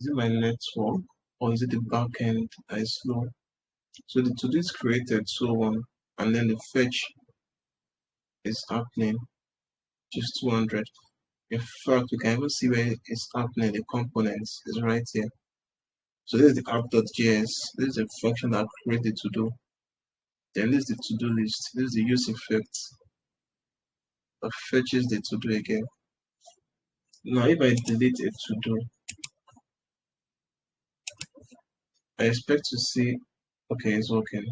A: Is it my network or is it the backend that is slow? So the to do is created, so and then the fetch is happening, just 200. In fact, we can even see where it's happening. The components is right here. So this is the app.js. This is a function that created to do. Then this is the to-do list. This is the use effect that fetches the to-do again. Now, if I delete a to-do, I expect to see, okay, it's working.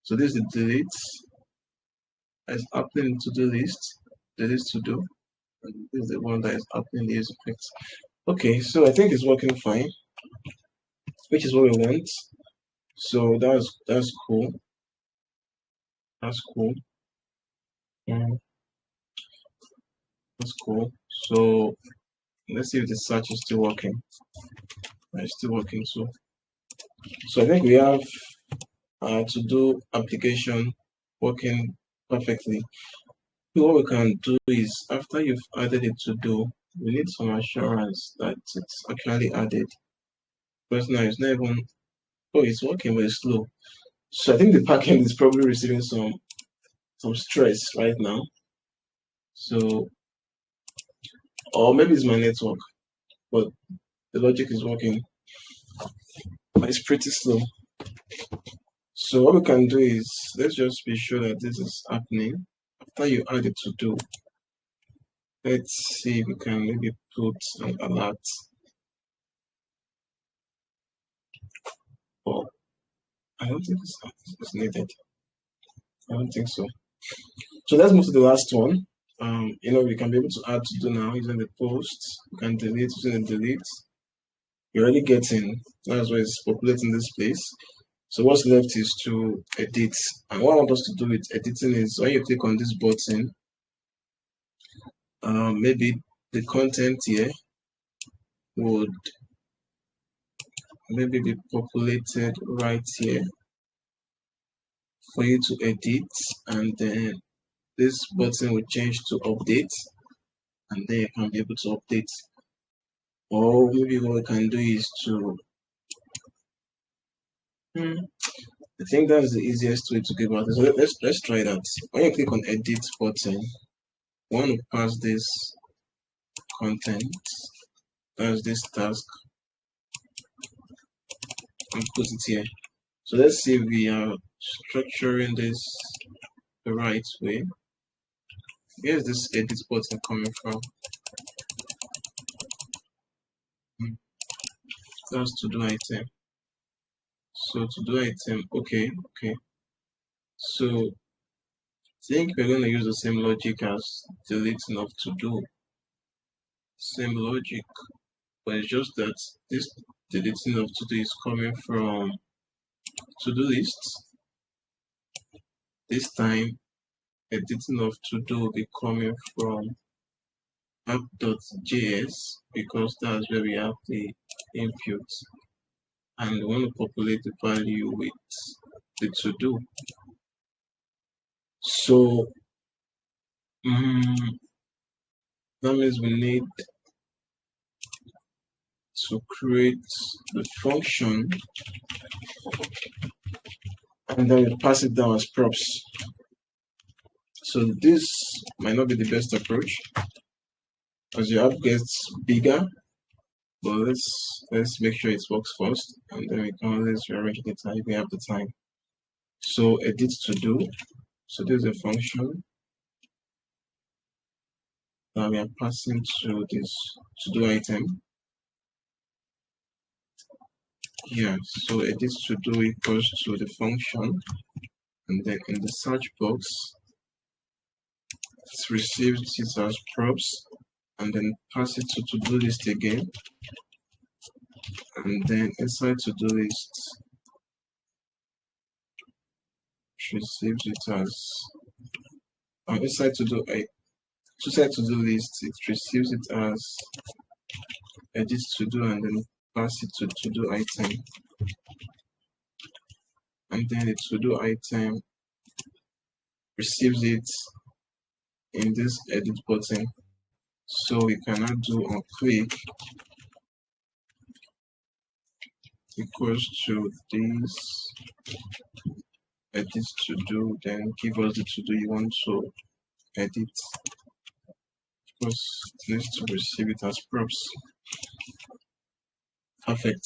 A: So this is the delete. It's happening to-do list. Delete to-do. And this is the one that is happening the use effect. Okay, so I think it's working fine, which is what we want. So that's cool. That's cool. That's cool. So let's see if the search is still working. It's still working too. So I think we have to do application working perfectly. So what we can do is after you've added it to do, we need some assurance that it's actually added. Because now it's not even, oh, it's working, but it's slow. So I think the backend is probably receiving some stress right now. So, or maybe it's my network, but the logic is working. But it's pretty slow. So what we can do is, let's just be sure that this is happening. After you add it to do, let's see if we can maybe put an alert. But I don't think it's needed. I don't think so. So let's move to the last one. We can be able to add to do now using the post. You can delete using the delete. You're already getting, that's why it's populating this place. So what's left is to edit. And what I want us to do with editing is when you click on this button, maybe the content here would maybe be populated right here for you to edit, and then this button will change to update, and then you can be able to update. Or maybe what we can do is to I think that's the easiest way to go about this. So let's try that. When you click on edit button, I want to pass this content as this task and put it here. So let's see if we are structuring this the right way. Here's this edit button coming from. That's to do item. So to do item, okay. So I think we're going to use the same logic as deleting of to do. Same logic, but it's just that this deleting of to do is coming from to do lists. This time, editing of to do will be coming from app.js because that's where we have the input, and we want to populate the value with the to do. So that means we need to create the function and then we pass it down as props. So this might not be the best approach as your app gets bigger, but let's make sure it works first, and then we can always rearrange the time if we have the time. So edit to do. So there's a function that we are passing to this to do item. Yeah, so edit to do equals to the function, and then in the search box it receives it as props, and then pass it to do list again, and then inside to do list it receives it as inside to do list it receives it as edit to do, and then pass it to do item, and then the to do item receives it in this edit button. So we cannot do on click equals to this edit to do, then give us the to do you want to edit, because it needs to receive it as props. Perfect.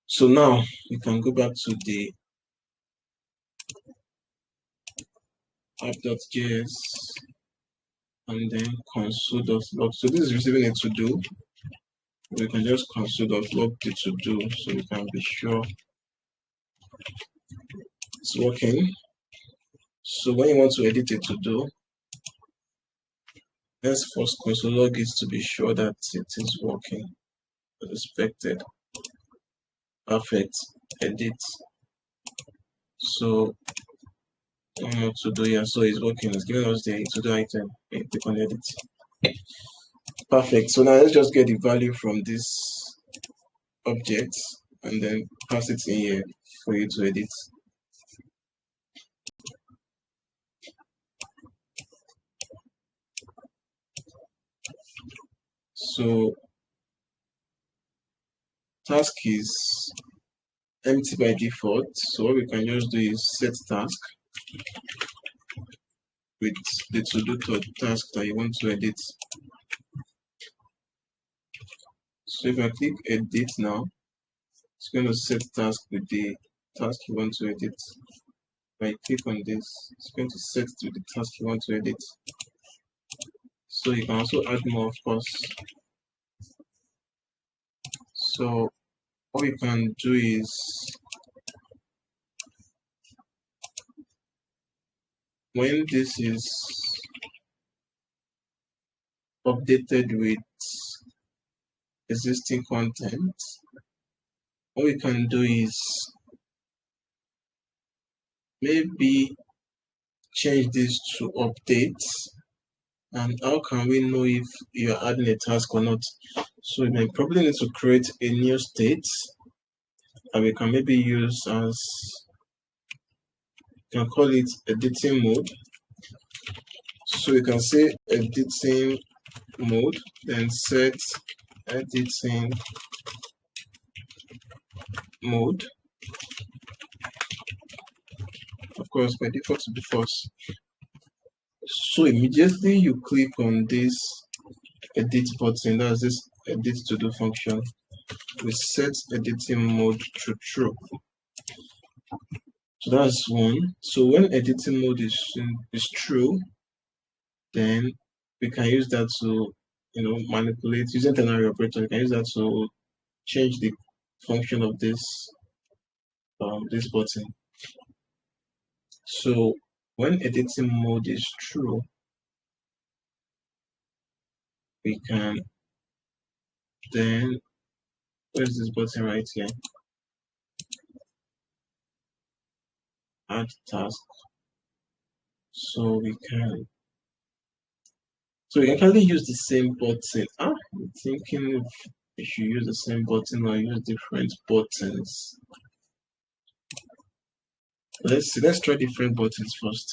A: So now we can go back to the app.js and then console.log. So this is receiving a to do. We can just console.log the to do so we can be sure it's working. So when you want to edit a to do, let's first console log it to be sure that it is working as expected. Perfect. Edit. So to do here, so it's working. It's giving us the to do item. Okay, click on edit. Perfect. So now let's just get the value from this object and then pass it in here for you to edit. So task is empty by default. So what we can just do is set task with the to do task that you want to edit. So if I click edit now, it's going to set task with the task you want to edit. If I click on this, it's going to set to the task you want to edit. So you can also add more, of course. So what we can do is when this is updated with existing content, what we can do is maybe change this to update And how can we know if you're adding a task or not? So we may probably need to create a new state, and we can maybe use as, you can call it editing mode. So we can say editing mode, then set editing mode. Of course, by default to be false. So immediately you click on this edit button, that's this edit to do function, we set editing mode to true. So that's one. So when editing mode is true, then we can use that to manipulate using ternary operator. We can use that to change the function of this this button. So when editing mode is true, we can then, where's this button right here? Add task. So we can actually use the same button. I'm thinking if we should use the same button or use different buttons. Let's see, let's try different buttons first.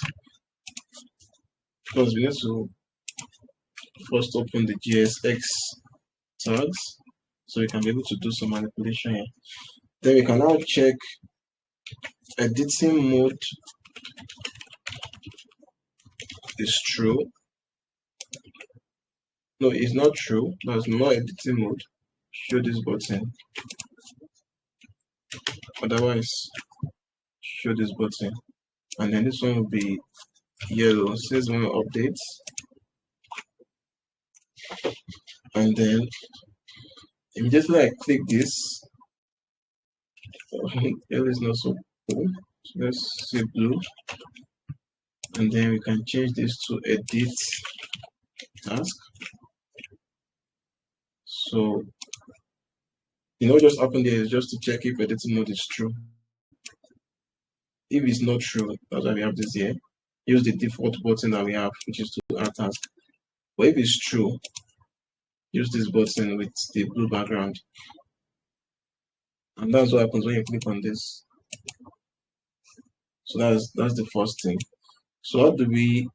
A: Because we need to first open the JSX tags so we can be able to do some manipulation here. Then we can now check editing mode is true. No, it's not true. There's no editing mode. Show this button. Otherwise, show this button. And then this one will be yellow. Says one updates. And then immediately I click this. Yellow is not so cool. So let's say blue. And then we can change this to edit task. So just open there is just to check if editing mode is true. If it's not true, that's why we have this here. Use the default button that we have, which is to add task. But if it's true, use this button with the blue background. And that's what happens when you click on this. So that's the first thing. So how do we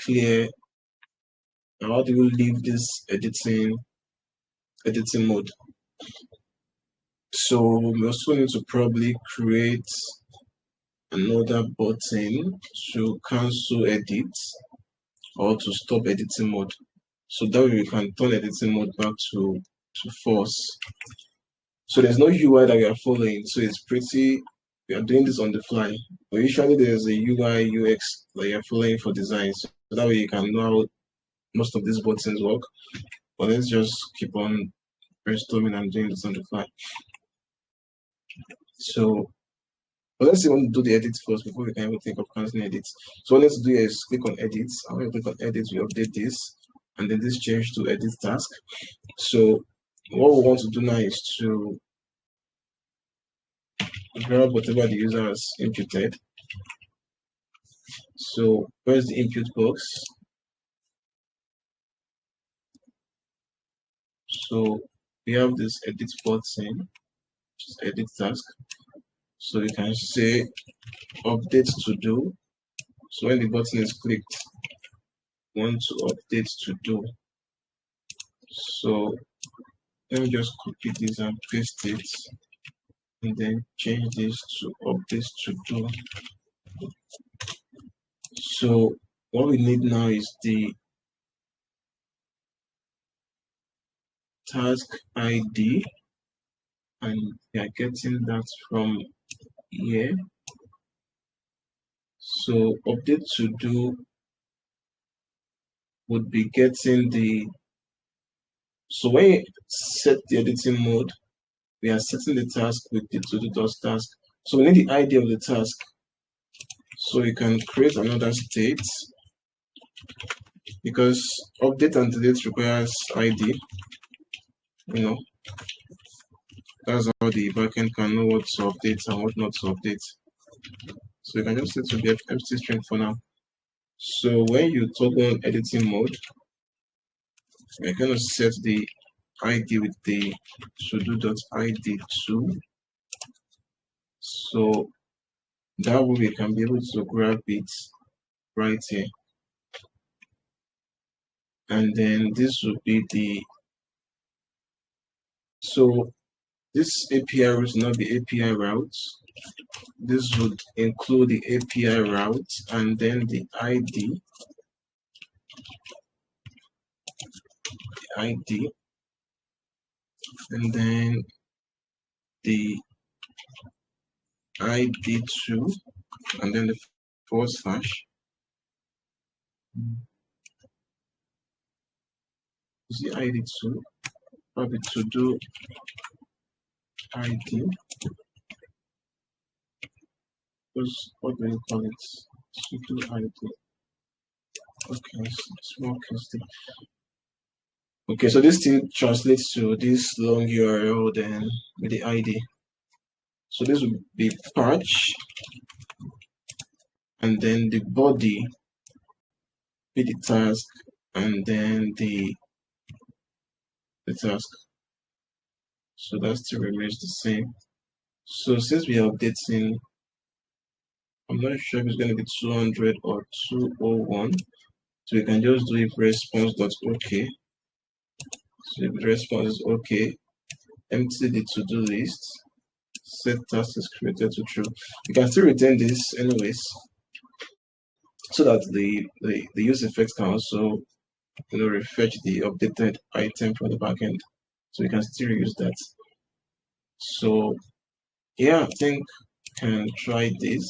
A: clear, how do we leave this editing mode? So we also need to probably create another button to cancel edit or to stop editing mode. So that way we can turn editing mode back to false. So there's no UI that we are following. So it's we are doing this on the fly. But usually there's a UI UX that you're following for design. So that way you can know how most of these buttons work. But let's just keep on brainstorming and doing this on the fly. So let's see, we want to do the edits first before we can even think of canceling edits. So what let's do is click on edits. I'm going to click on edits, we update this, and then this change to edit task. So what we want to do now is to grab whatever the user has inputted. So where's the input box? So we have this edit button, which is edit task. So we can say update to do. So when the button is clicked, we want to update to do. So let me just copy this and paste it, and then change this to update to do. So what we need now is the task ID, and we are getting that from here. So update to do would be getting the, so when you set the editing mode, we are setting the task with the to-do.task. So we need the ID of the task. So you can create another state, because update and delete requires ID. That's how the backend can know what to update and what not to update. So you can just set to be empty string for now. So when you toggle on editing mode, we're going to set the ID with the todo.id2. So that way we can be able to grab it right here. And then this will be the, so this API route will not be API routes. This would include the API route and then the ID, and then the ID2, and then the forward slash. Is the ID2, probably to do ID. What do you call it? To do ID. Okay, small custom. Okay, so this thing translates to this long URL then with the ID. So this would be patch, and then the body be the task, and then the task. So that still remains the same. So since we are updating, I'm not sure if it's going to be 200 or 201. So we can just do if response.ok. So if the response is okay, empty the to-do list, set task is created to true. You can still retain this anyways, so that the use effects can also refresh the updated item from the backend. So we can still use that. So yeah, I think I can try this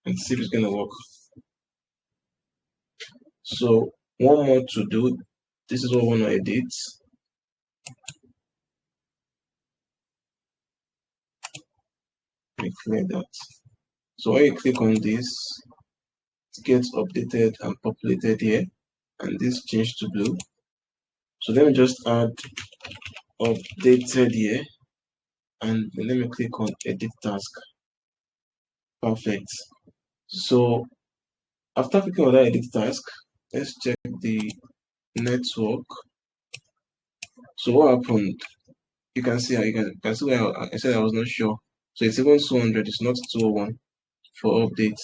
A: and see if it's gonna work. So one more to do. This is what one I did. Let me clear that. So when you click on this, it gets updated and populated here, and this changed to blue. So let me just add updated here, and let me click on edit task. Perfect. So after clicking on that edit task, let's check the network. So what happened? You can see you can see where I said I was not sure. So it's even 200, it's not 201 for updates.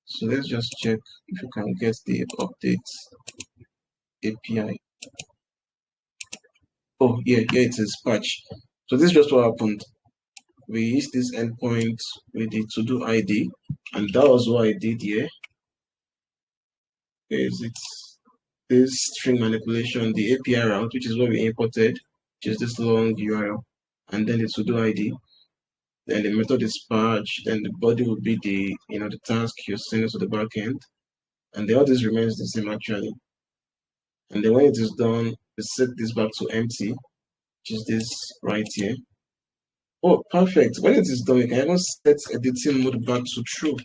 A: So let's just check if you can get the updates API. Oh, yeah, it is patch. So this is just what happened. We used this endpoint with the to-do ID, and that was what I did here. Is it's this string manipulation, the API route, which is what we imported, which is this long URL, and then the to-do ID. Then the method is patch, then the body will be the the task you're sending to the backend, and all this remains the same actually. And then when it is done, we set this back to empty, which is this right here. Oh, perfect. When it is done, you can even set editing mode back to true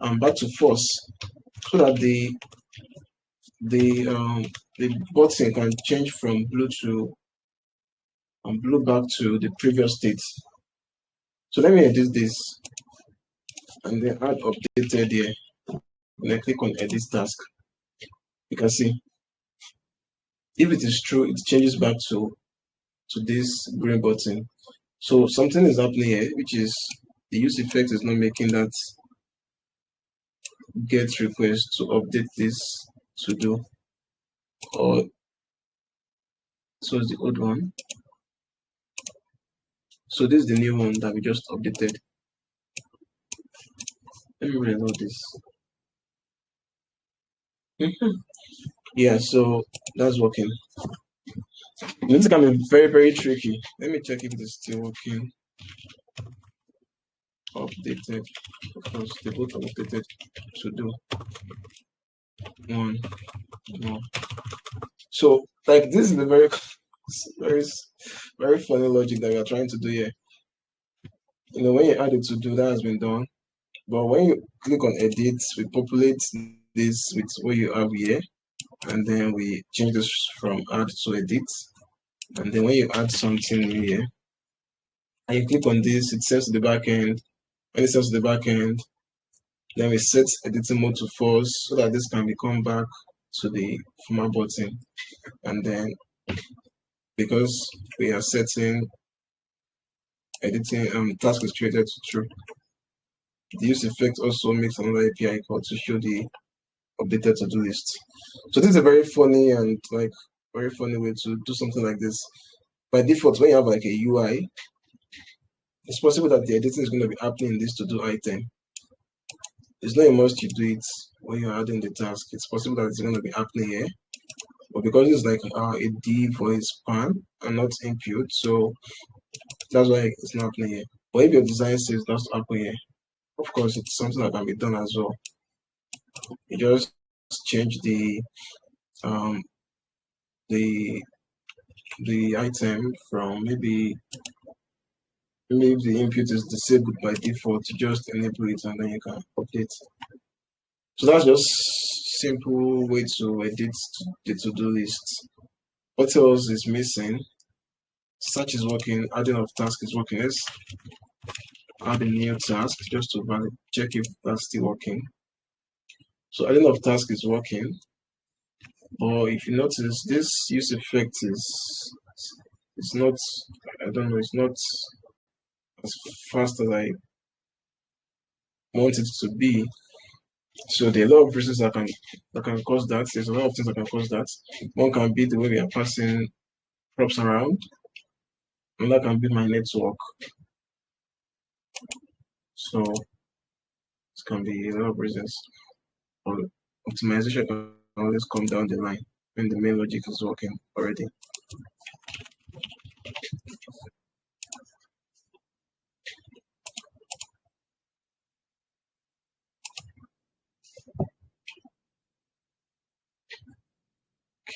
A: and back to false, so that the button can change from blue to blue back to the previous state. So let me edit this and then add updated here. When I click on edit task, you can see if it is true, it changes back to this green button. So something is happening here, which is the use effect is not making that get request to update this to do, or so is the old one. So this is the new one that we just updated. Let me reload this. Yeah, so that's working. This can be very, very tricky. Let me check if it is still working. Updated, because they both are updated to do one more. So like this is the very very funny logic that we are trying to do here. When you add it to do, that has been done. But when you click on edit, we populate this with what you have here, and then we change this from add to edit. And then when you add something new here, and you click on this, it sends to the backend. When it sends to the backend, Then we set editing mode to false so that this can become back to the former button. And then because we are setting editing task is created to true, the use effect also makes another API call to show the updated to-do list. So this is a very funny and like very funny way to do something like this. By default, when you have like a UI, it's possible that the editing is going to be happening in this to-do item. It's not a must you do it when you're adding the task. It's possible that it's going to be happening here, but because it's like a div or a span and not input, so that's why it's not happening here. But if your design says that's happen here, of course it's something that can be done as well. You just change the the item from maybe if the input is disabled by default, you just enable it and then you can update. So that's just simple way to edit the to-do list. What else is missing? Search is working, adding of task is working. Let's add a new task just to check if that's still working. So adding of task is working, but if you notice, this use effect is it's not, I don't know, it's not as fast as I want it to be. So there are a lot of reasons that can cause that. There's a lot of things that can cause that. One can be the way we are passing props around. Another can be my network. So it can be a lot of reasons. Or optimization can always come down the line when the main logic is working already.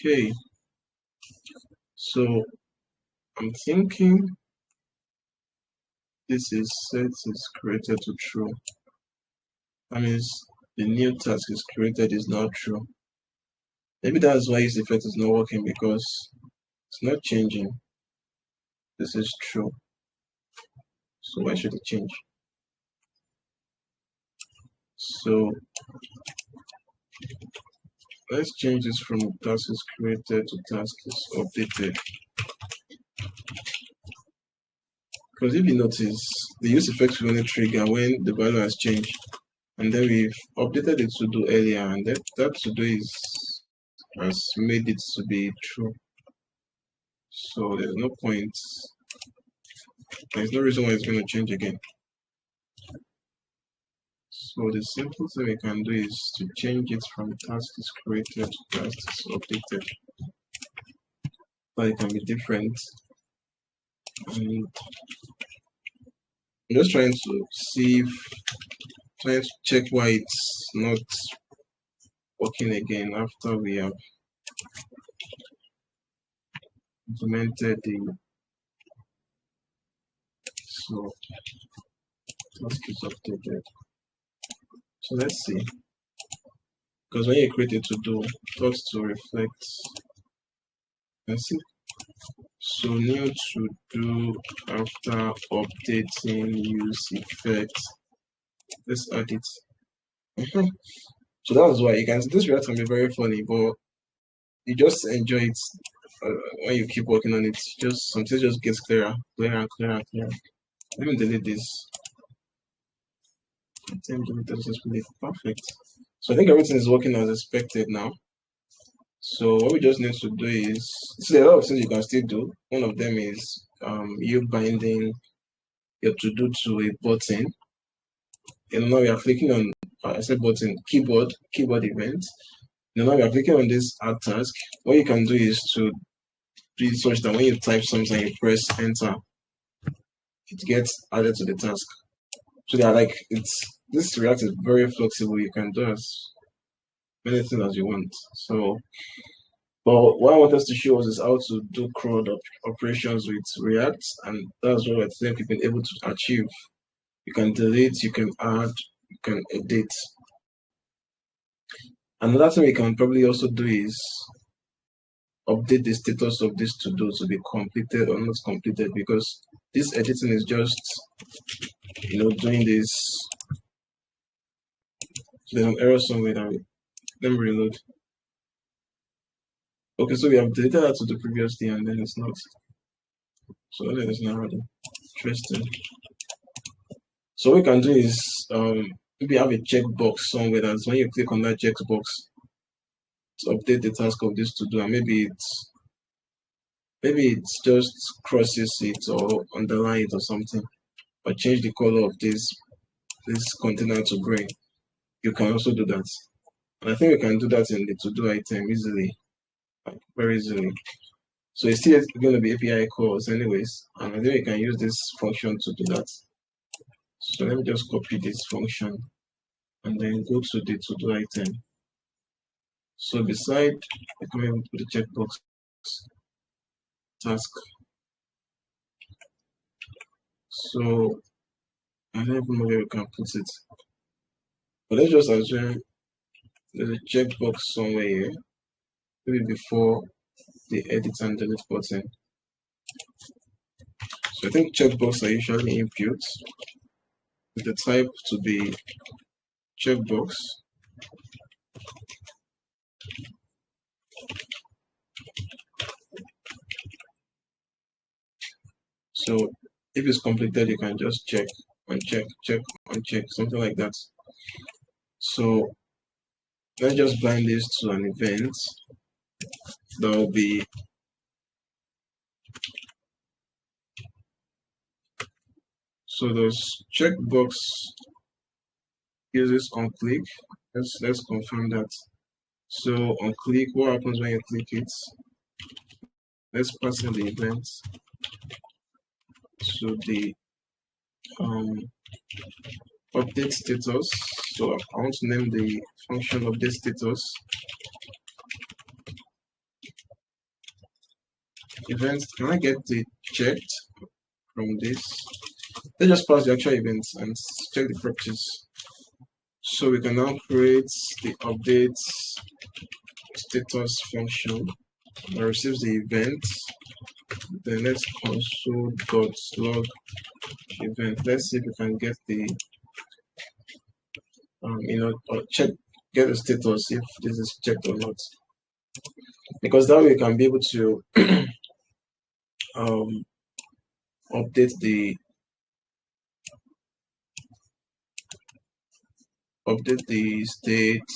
A: Okay, so I'm thinking this is set is created to true. That means the new task is created is not true. Maybe that's why this effect is not working, because it's not changing. This is true. So why should it change? So let's change this from task is created to task is updated. Because if you notice, the use effect will only trigger when the value has changed. And then we've updated the to-do earlier, and that to-do has made it to be true. So there's no point. There's no reason why it's going to change again. So the simple thing we can do is to change it from task is created to task is updated. But it can be different. And I'm just trying to check why it's not working again after we have implemented the so task is updated. So let's see. Because when you create a to-do, it to reflect. Let's see. So new to-do after updating use effect. Let's add it. So that's why you can see this react can be very funny, but you just enjoy it when you keep working on it. Just something just gets clearer. Let me delete this. Perfect. So I think everything is working as expected now. So what we just need to do is, there are a lot of things you can still do. One of them is you binding your to-do to a button. And now we are clicking on I said button, keyboard event. Now we are clicking on this add task. What you can do is to do it such that when you type something, you press enter, it gets added to the task. So they are like, this React is very flexible. You can do as many things as you want. So, but what I want us to show us is how to do CRUD operations with React, and that's what I think we've been able to achieve. You can delete, you can add, you can edit. Another thing we can probably also do is update the status of this to-do to be completed or not completed, because this editing is just doing this So there's an error somewhere that let me reload. Okay, so we have deleted that to the previous day and then it's not. So that is not really interesting. So what we can do is maybe have a checkbox somewhere that's when you click on that checkbox to update the task of this to do, and maybe it's just crosses it or underline it or something, or change the color of this container to gray. You can also do that. And I think we can do that in the to-do item easily, like very easily. So it's still going to be API calls anyways, and I think we can use this function to do that. So let me just copy this function and then go to the to-do item. So beside, I can even put the checkbox task. So I don't even know where we can put it. But let's just assume there's a checkbox somewhere here, maybe before the edit and delete button. So I think checkbox are usually input with the type to be checkbox. So if it's completed, you can just check, uncheck, check, uncheck, something like that. So let's just bind this to an event that will be so those checkbox uses on click. Let's confirm that. So on click, what happens when you click it? Let's pass in the event to the update status. So I want to name the function update status. Events, can I get the checked from this? Let's just pass the actual events and check the properties. So we can now create the update status function that receives the event. Then let's console.log event. Let's see if we can get the or get the status if this is checked or not. Because that way we can be able to update the state.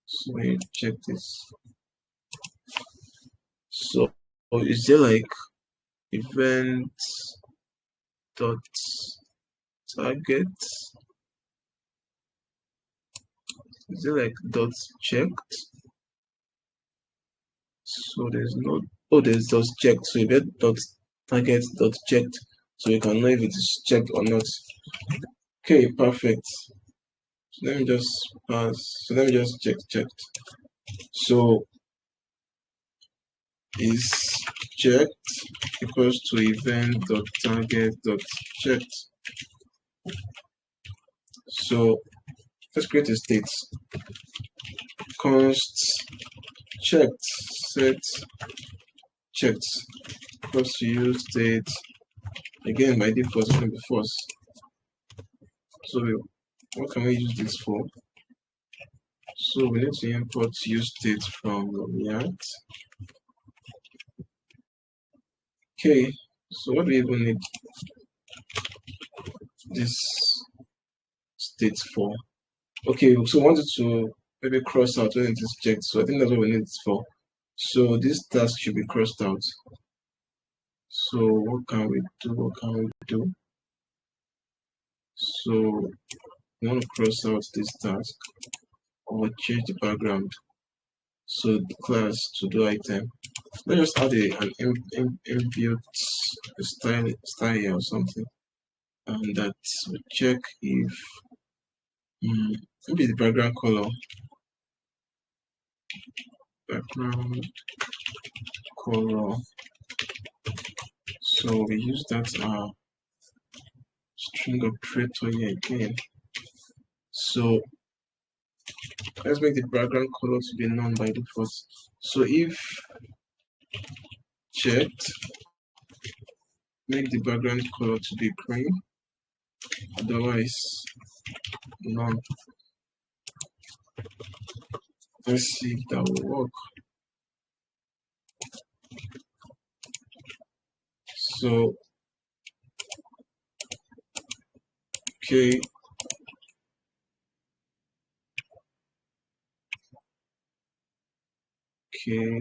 A: So let me check this. So is there like event dot target? Is there like dot checked? So there's no, oh, there's dot checked. So event dot target dot checked. So we can know if it is checked or not. Okay, perfect. So let me just pass. So let me just checked. So is checked equals to event dot target dot checked. So let's create a state. Const checked set checked equals to use state. Again, by default, it's going to be false. So what can we use this for? So we need to import use state from React. Okay, so what do we even need this state for? Okay, so we wanted to maybe cross out when it is checked. So I think that's what we need it for. So this task should be crossed out. So what can we do? So we want to cross out this task or change the background. So the class to do item. Let's just add an inbuilt style or something, and that will check if maybe the background color. So we use that string operator here again. So let's make the background color to be none by default. So if checked, make the background color to be green, otherwise none. Let's see if that will work. So, okay. Okay.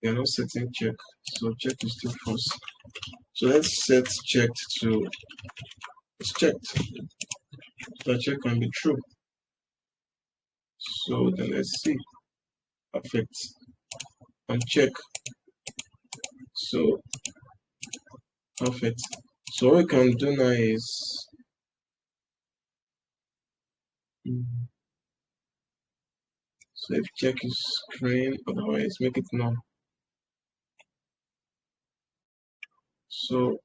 A: We are not setting check. So check is still false. So let's set checked to it's checked. The check can be true. So then let's see. Perfect. Uncheck. So perfect. So what we can do now is so if check is green, otherwise make it none. So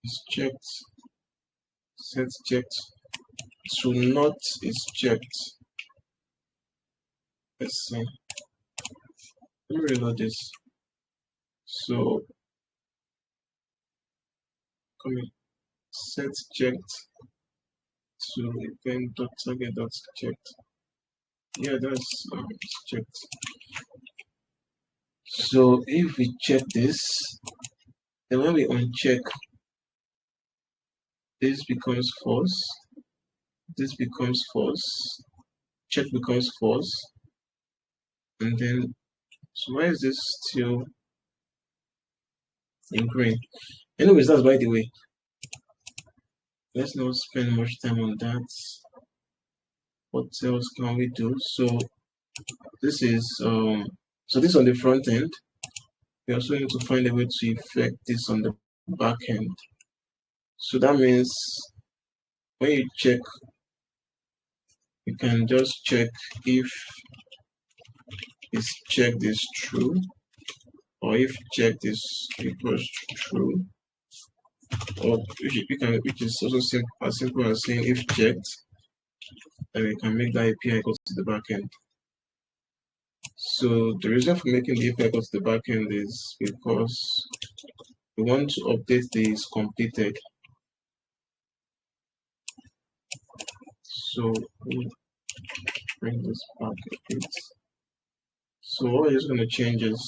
A: it's checked. Set checked. So not is checked. Let's see. Let me reload this. So come in. Set checked to event.target.checked. Yeah, that's checked. So if we check this, then when we uncheck, this becomes false. This becomes false. Check becomes false. And then, so why is this still in green? Anyways, that's by the way. Let's not spend much time on that. What else can we do? So this is so this on the front end. We also need to find a way to effect this on the back end. So that means when you check, you can just check if is checked is true, or if checked is equals true, or which is also as simple as saying if checked, then we can make that API go to the backend. So the reason for making the API go to the backend is because we want to update this completed. So we'll bring this back a bit. So what we're just going to change is,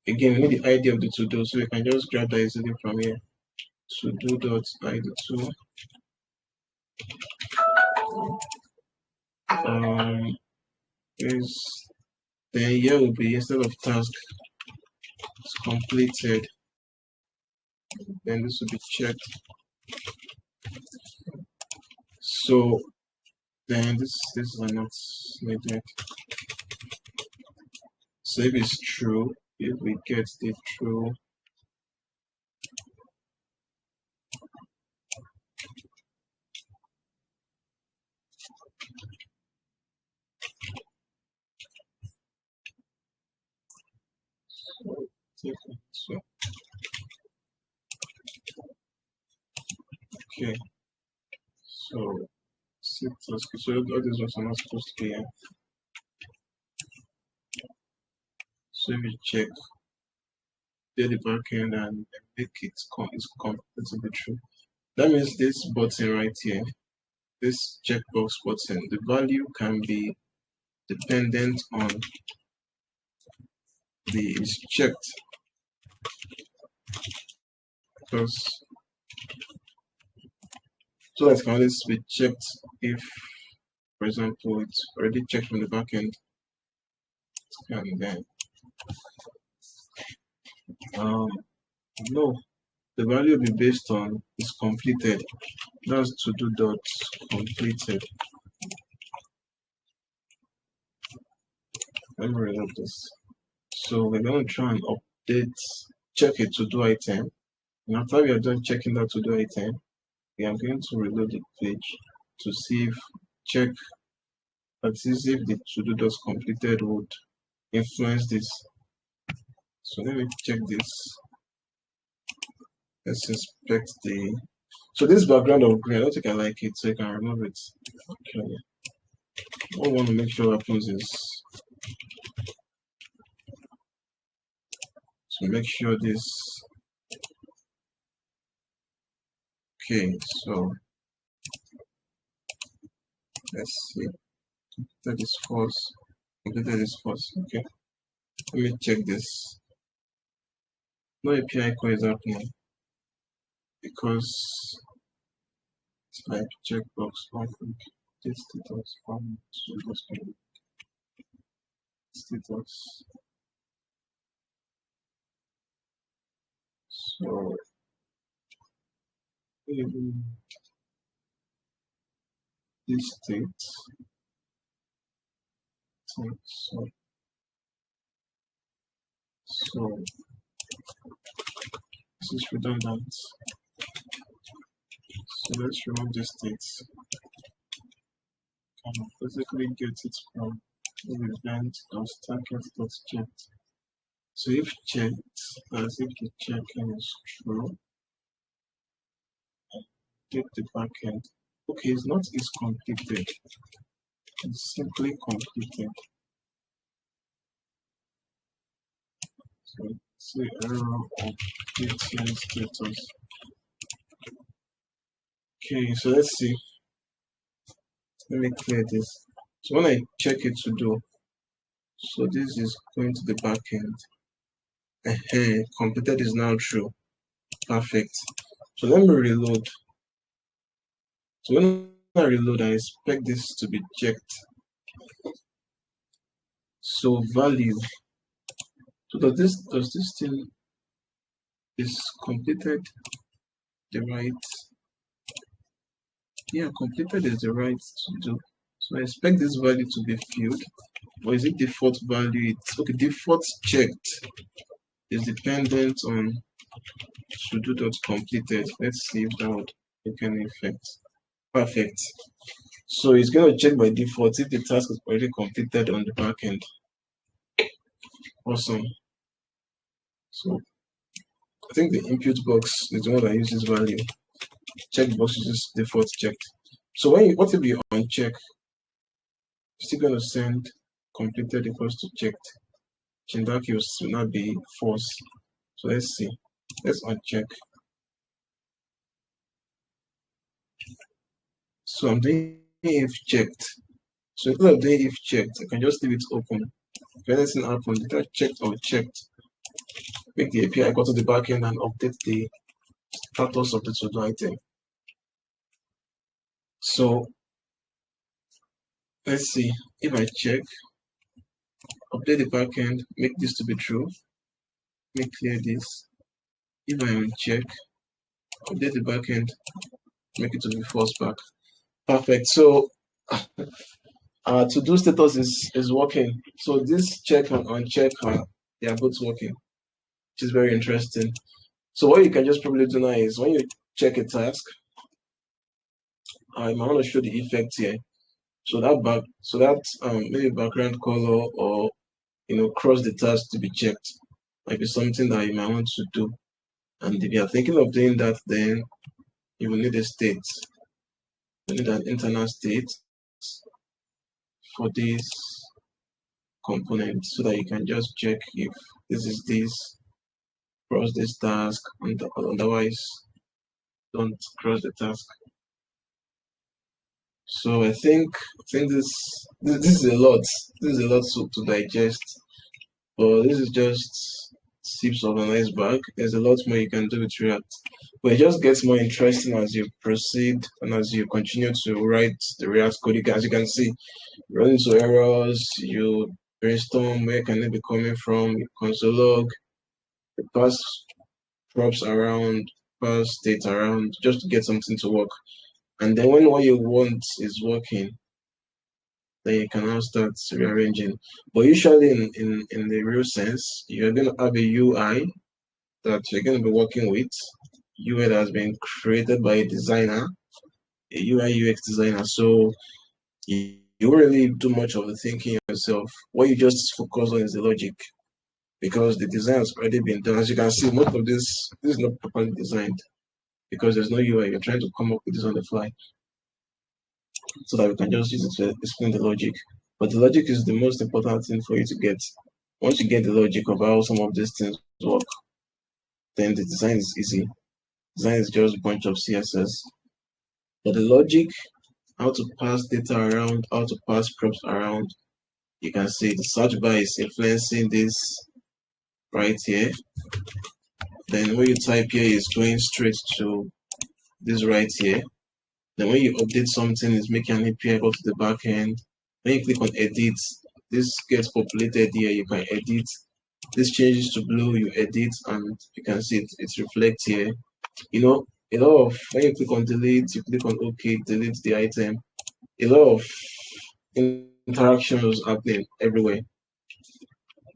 A: again, we need the ID of the to-do, so we can just grab that easily from here. To-do.id2. Is then here will be, instead of task is completed, then this will be checked. So then this are not needed. So if it's true, if we get the true, so okay, so so all these ones are not supposed to be here. So if we check the backend and make it completely true, that means this button right here, this checkbox button, the value can be dependent on the is checked, because so that can always be checked if, for example, it's already checked from the backend, and then no, the value will be based on is completed. That's to do dot completed. Let me reload this. So we're going to try and update, check a to do item. And after we are done checking that to do item, we are going to reload the page to see if check that is if the to do dot completed would influence this. So let me check this. Let's inspect the. So this background of green, I don't think I like it, so I can remove it. Okay. What I want to make sure happens is to make sure this. Okay, so Let's see. That is false. Completed is false. Okay. Let me check this. No API call is happening because type checkbox config this status from status. So even this state. So this is redundant. So let's remove the states. Can basically get it from the event of stackers.checked. So if checked, as if the checking is true, take the backend. Okay, it's not is completed. It's simply completed. So say error of ATM status. Okay, so let's see. Let me clear this. So when I check it to do, so this is going to the backend. Completed is now true. Perfect. So let me reload. So when I reload, I expect this to be checked. So value. So does this thing is completed the right? Yeah, completed is the right to do. So I expect this value to be filled. Or is it default value? It's okay. Default checked is dependent on to-do.completed. Let's see if that would make any effect. Perfect. So it's going to check by default if the task is already completed on the backend. Awesome. So I think the input box is the one that uses value. Checkbox uses default checked. So what if you uncheck? Still going to send completed equals to checked. In that case will not be false. So let's see. Let's uncheck. So I'm doing if checked. So instead of doing if checked, I can just leave it open. If anything happens, either checked or checked, make the API go to the backend and update the status of the to-do item. So let's see. If I check, update the backend, make this to be true, make clear this. If I uncheck, update the backend, make it to be false back. Perfect. So to-do status is working. So this check and uncheck they are both working, which is very interesting. So what you can just probably do now is when you check a task, I might want to show the effect here. So that maybe background color or cross the task to be checked might be something that you might want to do. And if you are thinking of doing that, then you will need a state. You need an internal state for this component so that you can just check if this is this, cross this task, and otherwise don't cross the task. So I think this is a lot. This is a lot to digest. But this is just tips of an iceberg. There's a lot more you can do with React. But it just gets more interesting as you proceed and as you continue to write the React code. As you can see, run into errors, you brainstorm where can it be coming from, you console log, you pass props around, pass state around, just to get something to work. And then when what you want is working, then you can now start rearranging. But usually in the real sense, you're going to have a UI that you're going to be working with, UI that has been created by a designer, a UI UX designer. So you won't really do much of the thinking yourself. What you just focus on is the logic, because the design has already been done. As you can see, most of this is not properly designed because there's no UI. You're trying to come up with this on the fly so that we can just use it to explain the logic. But the logic is the most important thing for you to get. Once you get the logic of how some of these things work, then the design is easy. Design is just a bunch of CSS. But the logic how to pass data around, how to pass props around. You can see the search bar is influencing this right here. Then when you type here, it's going straight to this right here. Then when you update something, it's making an API go to the back end. When you click on edit, this gets populated here. You can edit. This changes to blue, you edit, and you can see it reflects here. You know, a lot of, when you click on delete, you click on OK, delete the item. A lot of interactions happening everywhere,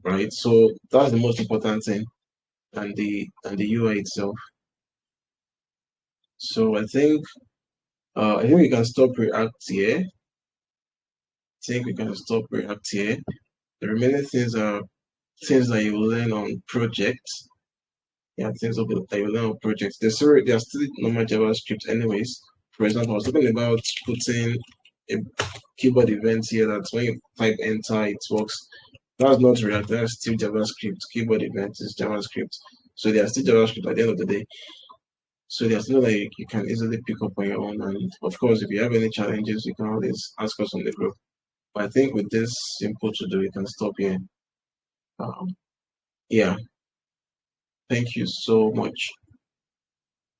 A: right? So that's the most important thing, and the UI itself. So I think we can stop React here. The remaining things are things that you will learn on projects. Yeah, things that you learn on projects. They're still normal JavaScript anyways. For example, I was talking about putting a keyboard event here that when you type enter, it works. That's not React, that's still JavaScript. Keyboard event is JavaScript. So they are still JavaScript at the end of the day. So there's no like you can easily pick up on your own. And of course, if you have any challenges, you can always ask us on the group. But I think with this simple to do, you can stop here. Yeah, thank you so much.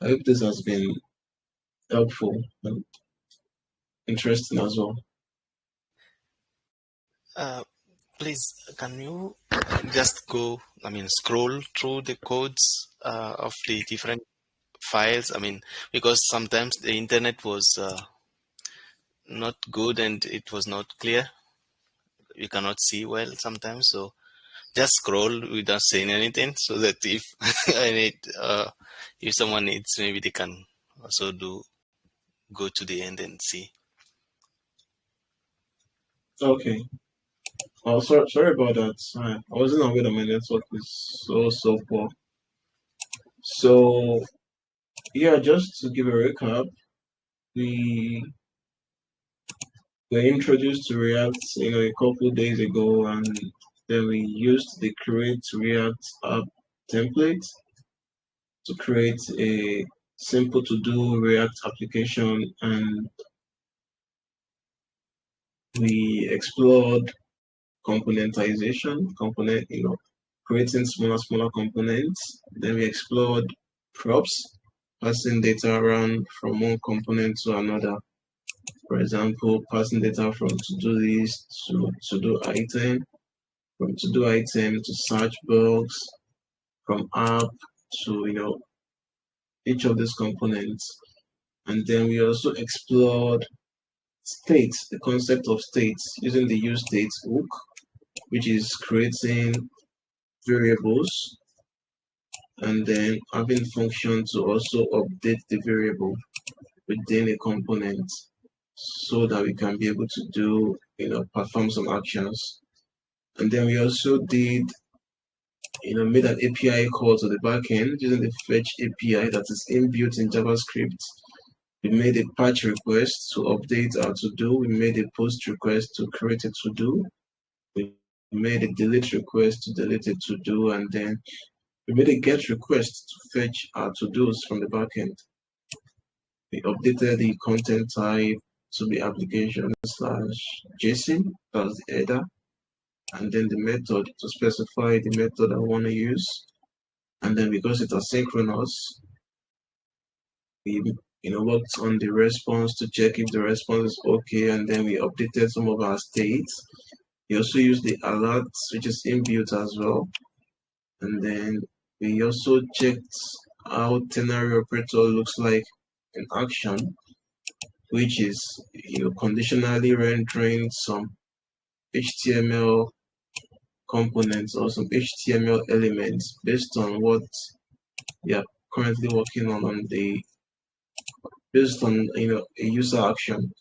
A: I hope this has been helpful and interesting as well.
B: Please, can you just go, scroll through the codes of the different files? Because sometimes the internet was not good and it was not clear. You cannot see well sometimes. So just scroll without saying anything so that if if someone needs, maybe they can also go to the end and see.
A: Okay. Oh, sorry about that. I wasn't aware that my network is so poor. So yeah, just to give a recap, we were introduced to React, a couple days ago, and then we used the create React app template to create a simple to-do React application, and we explored componentization, creating smaller components. Then we explored props, passing data around from one component to another. For example, passing data from to-do list to to-do item, from to-do item to search box, from app to each of these components. And then we also explored states, the concept of states, using the use states hook, which is creating variables and then having function to also update the variable within a component so that we can be able to do, perform some actions. And then we also did, made an API call to the backend using the fetch API that is inbuilt in JavaScript. We made a patch request to update our to-do. We made a post request to create a to-do. We made a delete request to delete a to-do, and then we made a get request to fetch our to-dos from the backend. We updated the content type to be application/JSON, that's the header, and then the method to specify the method I want to use. And then because it's asynchronous, we worked on the response to check if the response is okay, and then we updated some of our states. We also use the alerts, which is inbuilt as well. And then we also checked how ternary operator looks like in action, which is conditionally rendering some HTML components or some HTML elements based on what we are currently working on based on a user action.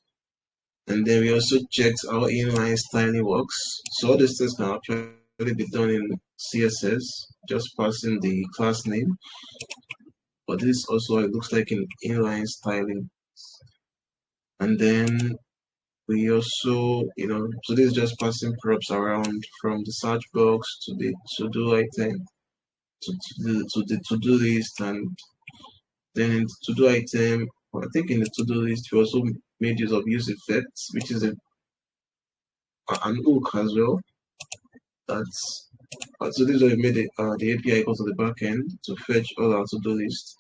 A: And then we also checked how inline styling works. So all these things can actually be done in CSS, just passing the class name. But this also it looks like an inline styling. And then we also, so this is just passing props around from the search box to the to-do item to the to-do list, and then in the to-do item, I think in the to-do list we also made use of use effects, which is an hook as well. That's so this is we made the API equal to the backend to fetch all our to-do list.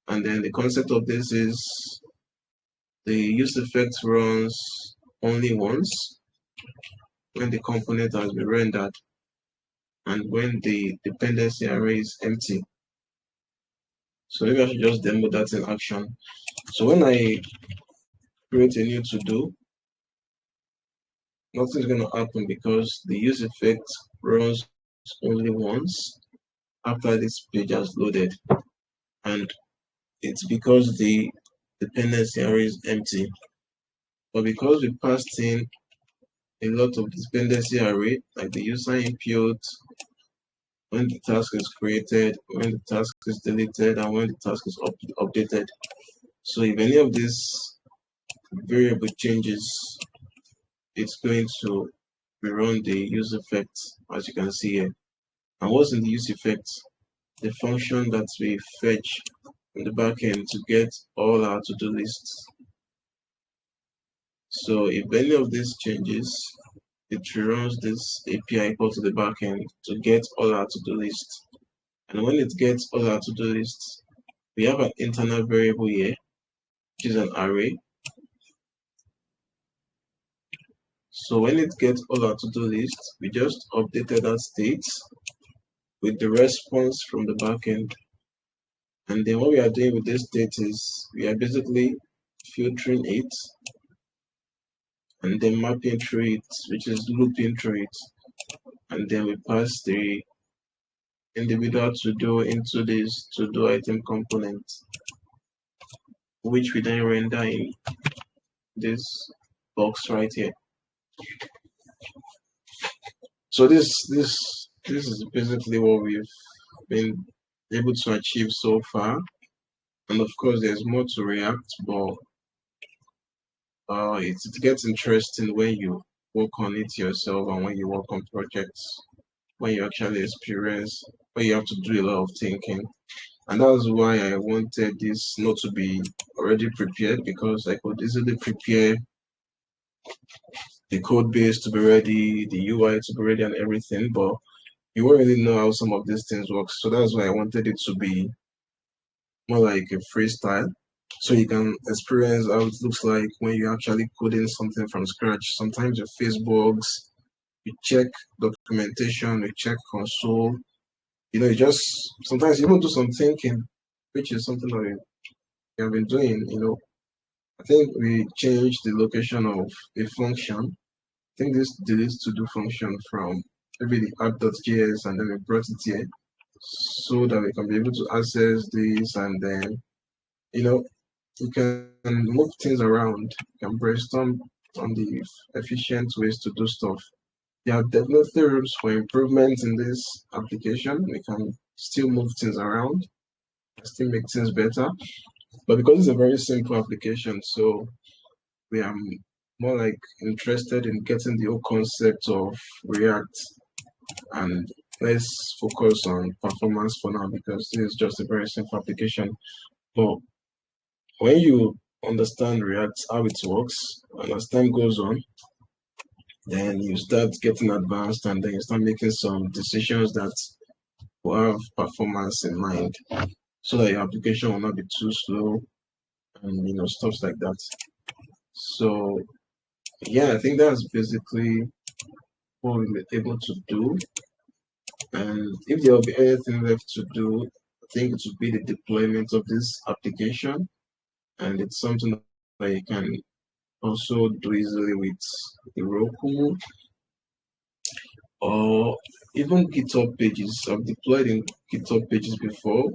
A: And then the concept of this is the use effect runs only once when the component has been rendered and when the dependency array is empty. So maybe I should just demo that in action. So when I create a new to-do, nothing's going to happen because the use effect runs only once after this page has loaded. And it's because the dependency array is empty. But because we passed in a lot of dependency array, like the user input, when the task is created, when the task is deleted, and when the task is updated. So if any of these variable changes, it's going to rerun the use effect, as you can see here. And what's in the use effect? The function that we fetch in the backend to get all our to-do lists. So if any of these changes, it reruns this API equal to the backend to get all our to-do lists. And when it gets all our to-do lists, we have an internal variable here, which is an array. So when it gets all our to-do lists, we just updated that state with the response from the backend. And then what we are doing with this state is we are basically filtering it and then mapping through it, which is looping through it. And then we pass the individual to-do into this to-do item component, which we then render in this box right here. So this is basically what we've been able to achieve so far. And of course, there's more to React, but it gets interesting when you work on it yourself and when you work on projects, when you actually experience, when you have to do a lot of thinking. And that's why I wanted this not to be already prepared, because I could easily prepare the code base to be ready, the UI to be ready and everything, but you won't really know how some of these things work. So that's why I wanted it to be more like a freestyle, so you can experience how it looks like when you're actually coding something from scratch. Sometimes you face bugs, you check documentation, you check console, you just sometimes you even do some thinking, which is something that we have been doing. I think we changed the location of a function. I think this deletes to do function from maybe the app.js, and then we brought it here so that we can be able to access this, and then you can move things around. You can brainstorm on the efficient ways to do stuff. There are definitely rooms for improvement in this application. We can still move things around, still make things better. But because it's a very simple application, so we are more like interested in getting the whole concept of React, and let's focus on performance for now, because this is just a very simple application. But when you understand React, how it works, and as time goes on, then you start getting advanced, and then you start making some decisions that will have performance in mind, so that your application will not be too slow, and stuff like that. So yeah, I think that's basically what we were able to do. And if there will be anything left to do, I think it would be the deployment of this application, and it's something that you can also do easily with Heroku or even GitHub pages. I've deployed in GitHub pages before,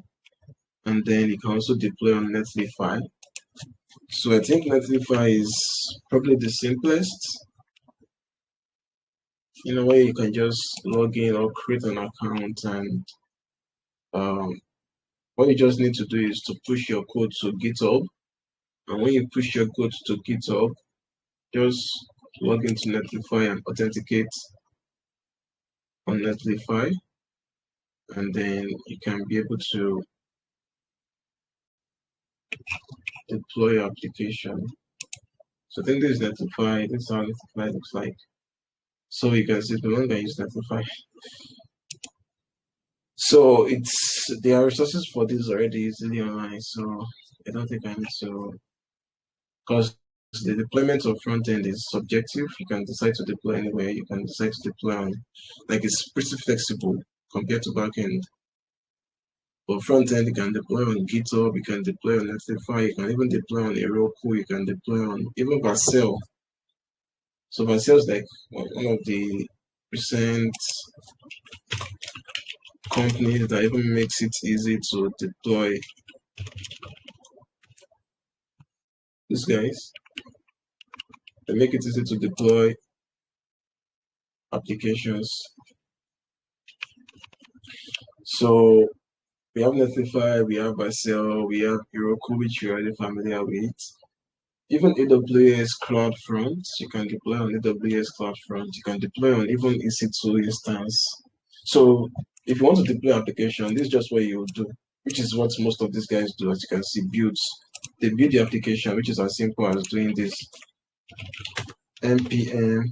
A: and then you can also deploy on Netlify. So I think Netlify is probably the simplest, in a way you can just log in or create an account, and what you just need to do is to push your code to GitHub. And when you push your code to GitHub, just log into Netlify and authenticate on Netlify, and then you can be able to deploy your application. So I think this is Netlify. This is how Netlify looks like. So you can see the longer I use Netlify. So there are resources for this already easily online. So I don't think I need to, because the deployment of front end is subjective. You can decide to deploy anywhere. You can decide to deploy on, like it's pretty flexible compared to back end. For front end, you can deploy on GitHub, you can deploy on Netlify, you can even deploy on Heroku, you can deploy on even Vercel. So Vercel is like one of the recent companies that even makes it easy to deploy these guys. They make it easy to deploy applications. So we have Netlify, we have Vercel, we have Heroku, which you're already familiar with. Even AWS CloudFront, you can deploy on AWS CloudFront. You can deploy on even EC2 instance. So if you want to deploy application, this is just what you do, which is what most of these guys do. As you can see, builds. They build the application, which is as simple as doing this npm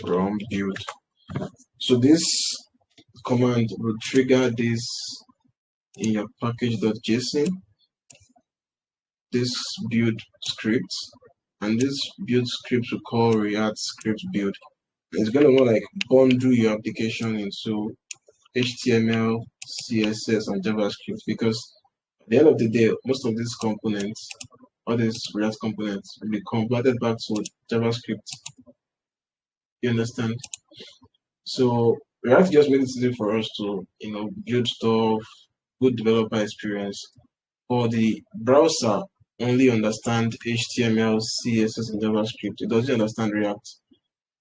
A: run build. So this command will trigger this in your package.json, this build script, and this build script will call React script build. It's going to more like bundle your application into HTML, CSS, and JavaScript, because at the end of the day, most of these components, all these React components, will be converted back to JavaScript. You understand? So React just made it easy for us to, build stuff, good developer experience. For the browser, only understand HTML, CSS, and JavaScript. It doesn't understand React.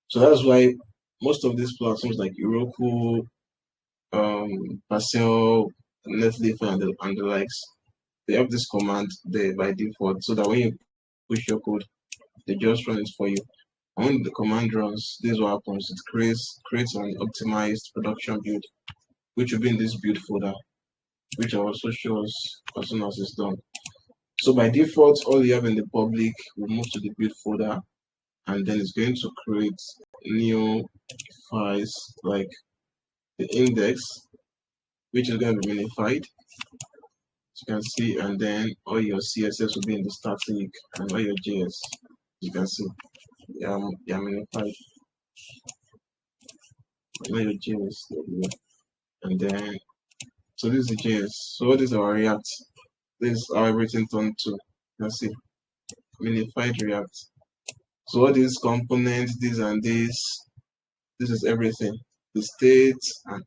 A: So that's why most of these platforms like Heroku, Vercel, Netlify, and the likes, they have this command there by default, so that when you push your code, they just run it for you. And when the command runs, this is what happens. It creates an optimized production build, which will be in this build folder, which also shows as soon as it's done. So by default, all you have in the public will move to the build folder, and then it's going to create new files like the index, which is going to be minified, as you can see, and then all your CSS will be in the static, and all your JS, you can see, minified, and all your JS, and then, so this is the JS, so what is our React? This is how everything turned to, you can see, minified React. So all these components, this and this is everything, the state, and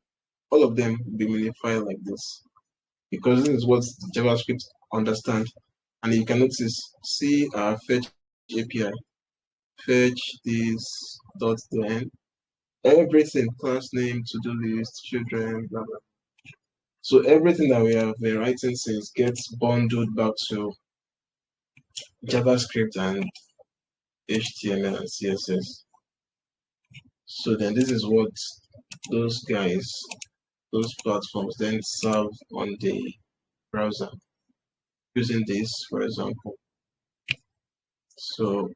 A: all of them will be minified like this, because this is what JavaScript understands. And you can notice, see our fetch API, fetch this dot then everything, class name, to-do list, children, blah blah. So everything that we have been writing since gets bundled back to JavaScript and HTML and CSS. So then this is what those guys, those platforms then serve on the browser using this, for example. So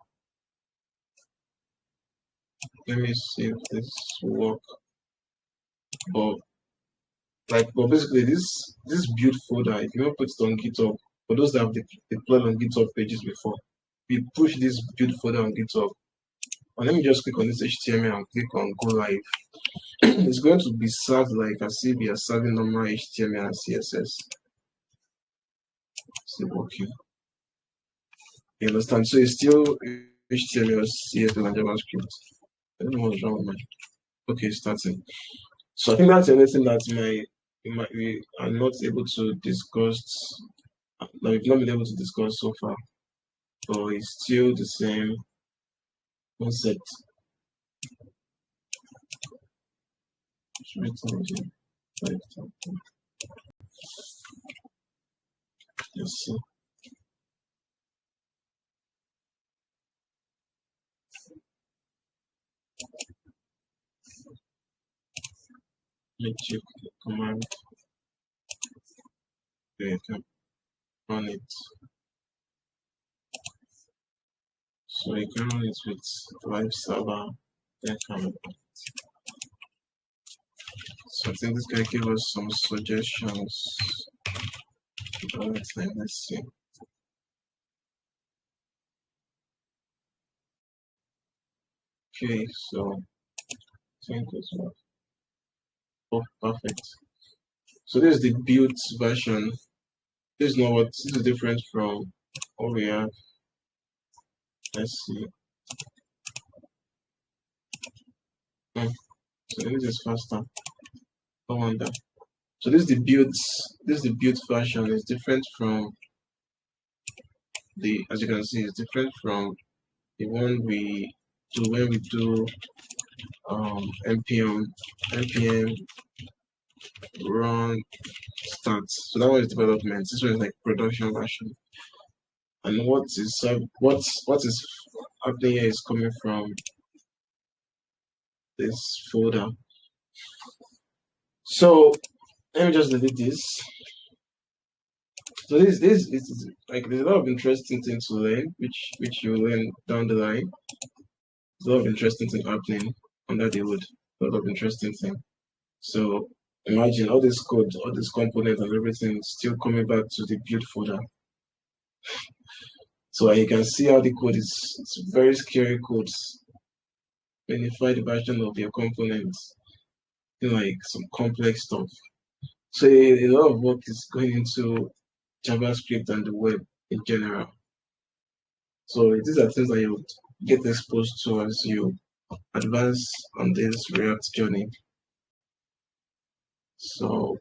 A: let me see if this will work. But basically this build folder, if you want to put it on GitHub, for those that have deployed on GitHub pages before, we push this build folder on GitHub. And let me just click on this HTML and click on go live. It's going to be served like as if you are serving normal HTML and CSS. So okay. You understand? So it's still HTML, CSS, and JavaScript. I don't know what's wrong with my. Okay, starting. So I think that's anything that we are not able to discuss. That we've not been able to discuss so far. So it's still the same concept. Let's see. Let's check the command. Okay, I can run it. So you can run it with live server, then come. So I think this guy gave us some suggestions. Let's see. Okay, so I think it's oh perfect. So this is the built version. This is different from what we have. Let's see. So this is faster. No wonder. So this is the built version. It's different from as you can see, it's different from the one we do when we do npm run start. So that one is development. This one is like production version. And what is happening here is coming from this folder. So let me just delete this. So this is like there's a lot of interesting things to learn, which you learn down the line. There's a lot of interesting things happening under the hood. A lot of interesting things. So imagine all this code, all this components and everything still coming back to the build folder. So you can see how the code it's very scary codes. Verify the version of your components, like some complex stuff. So a lot of work is going into JavaScript and the web in general. So these are things that you get exposed to as you advance on this React journey. So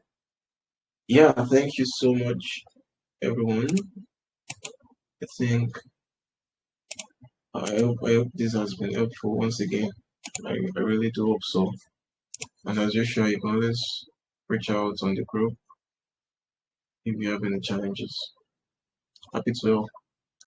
A: yeah, thank you so much, everyone. I think I hope this has been helpful once again. I really do hope so. And as usual, you can always reach out on the group if you have any challenges. Happy to help.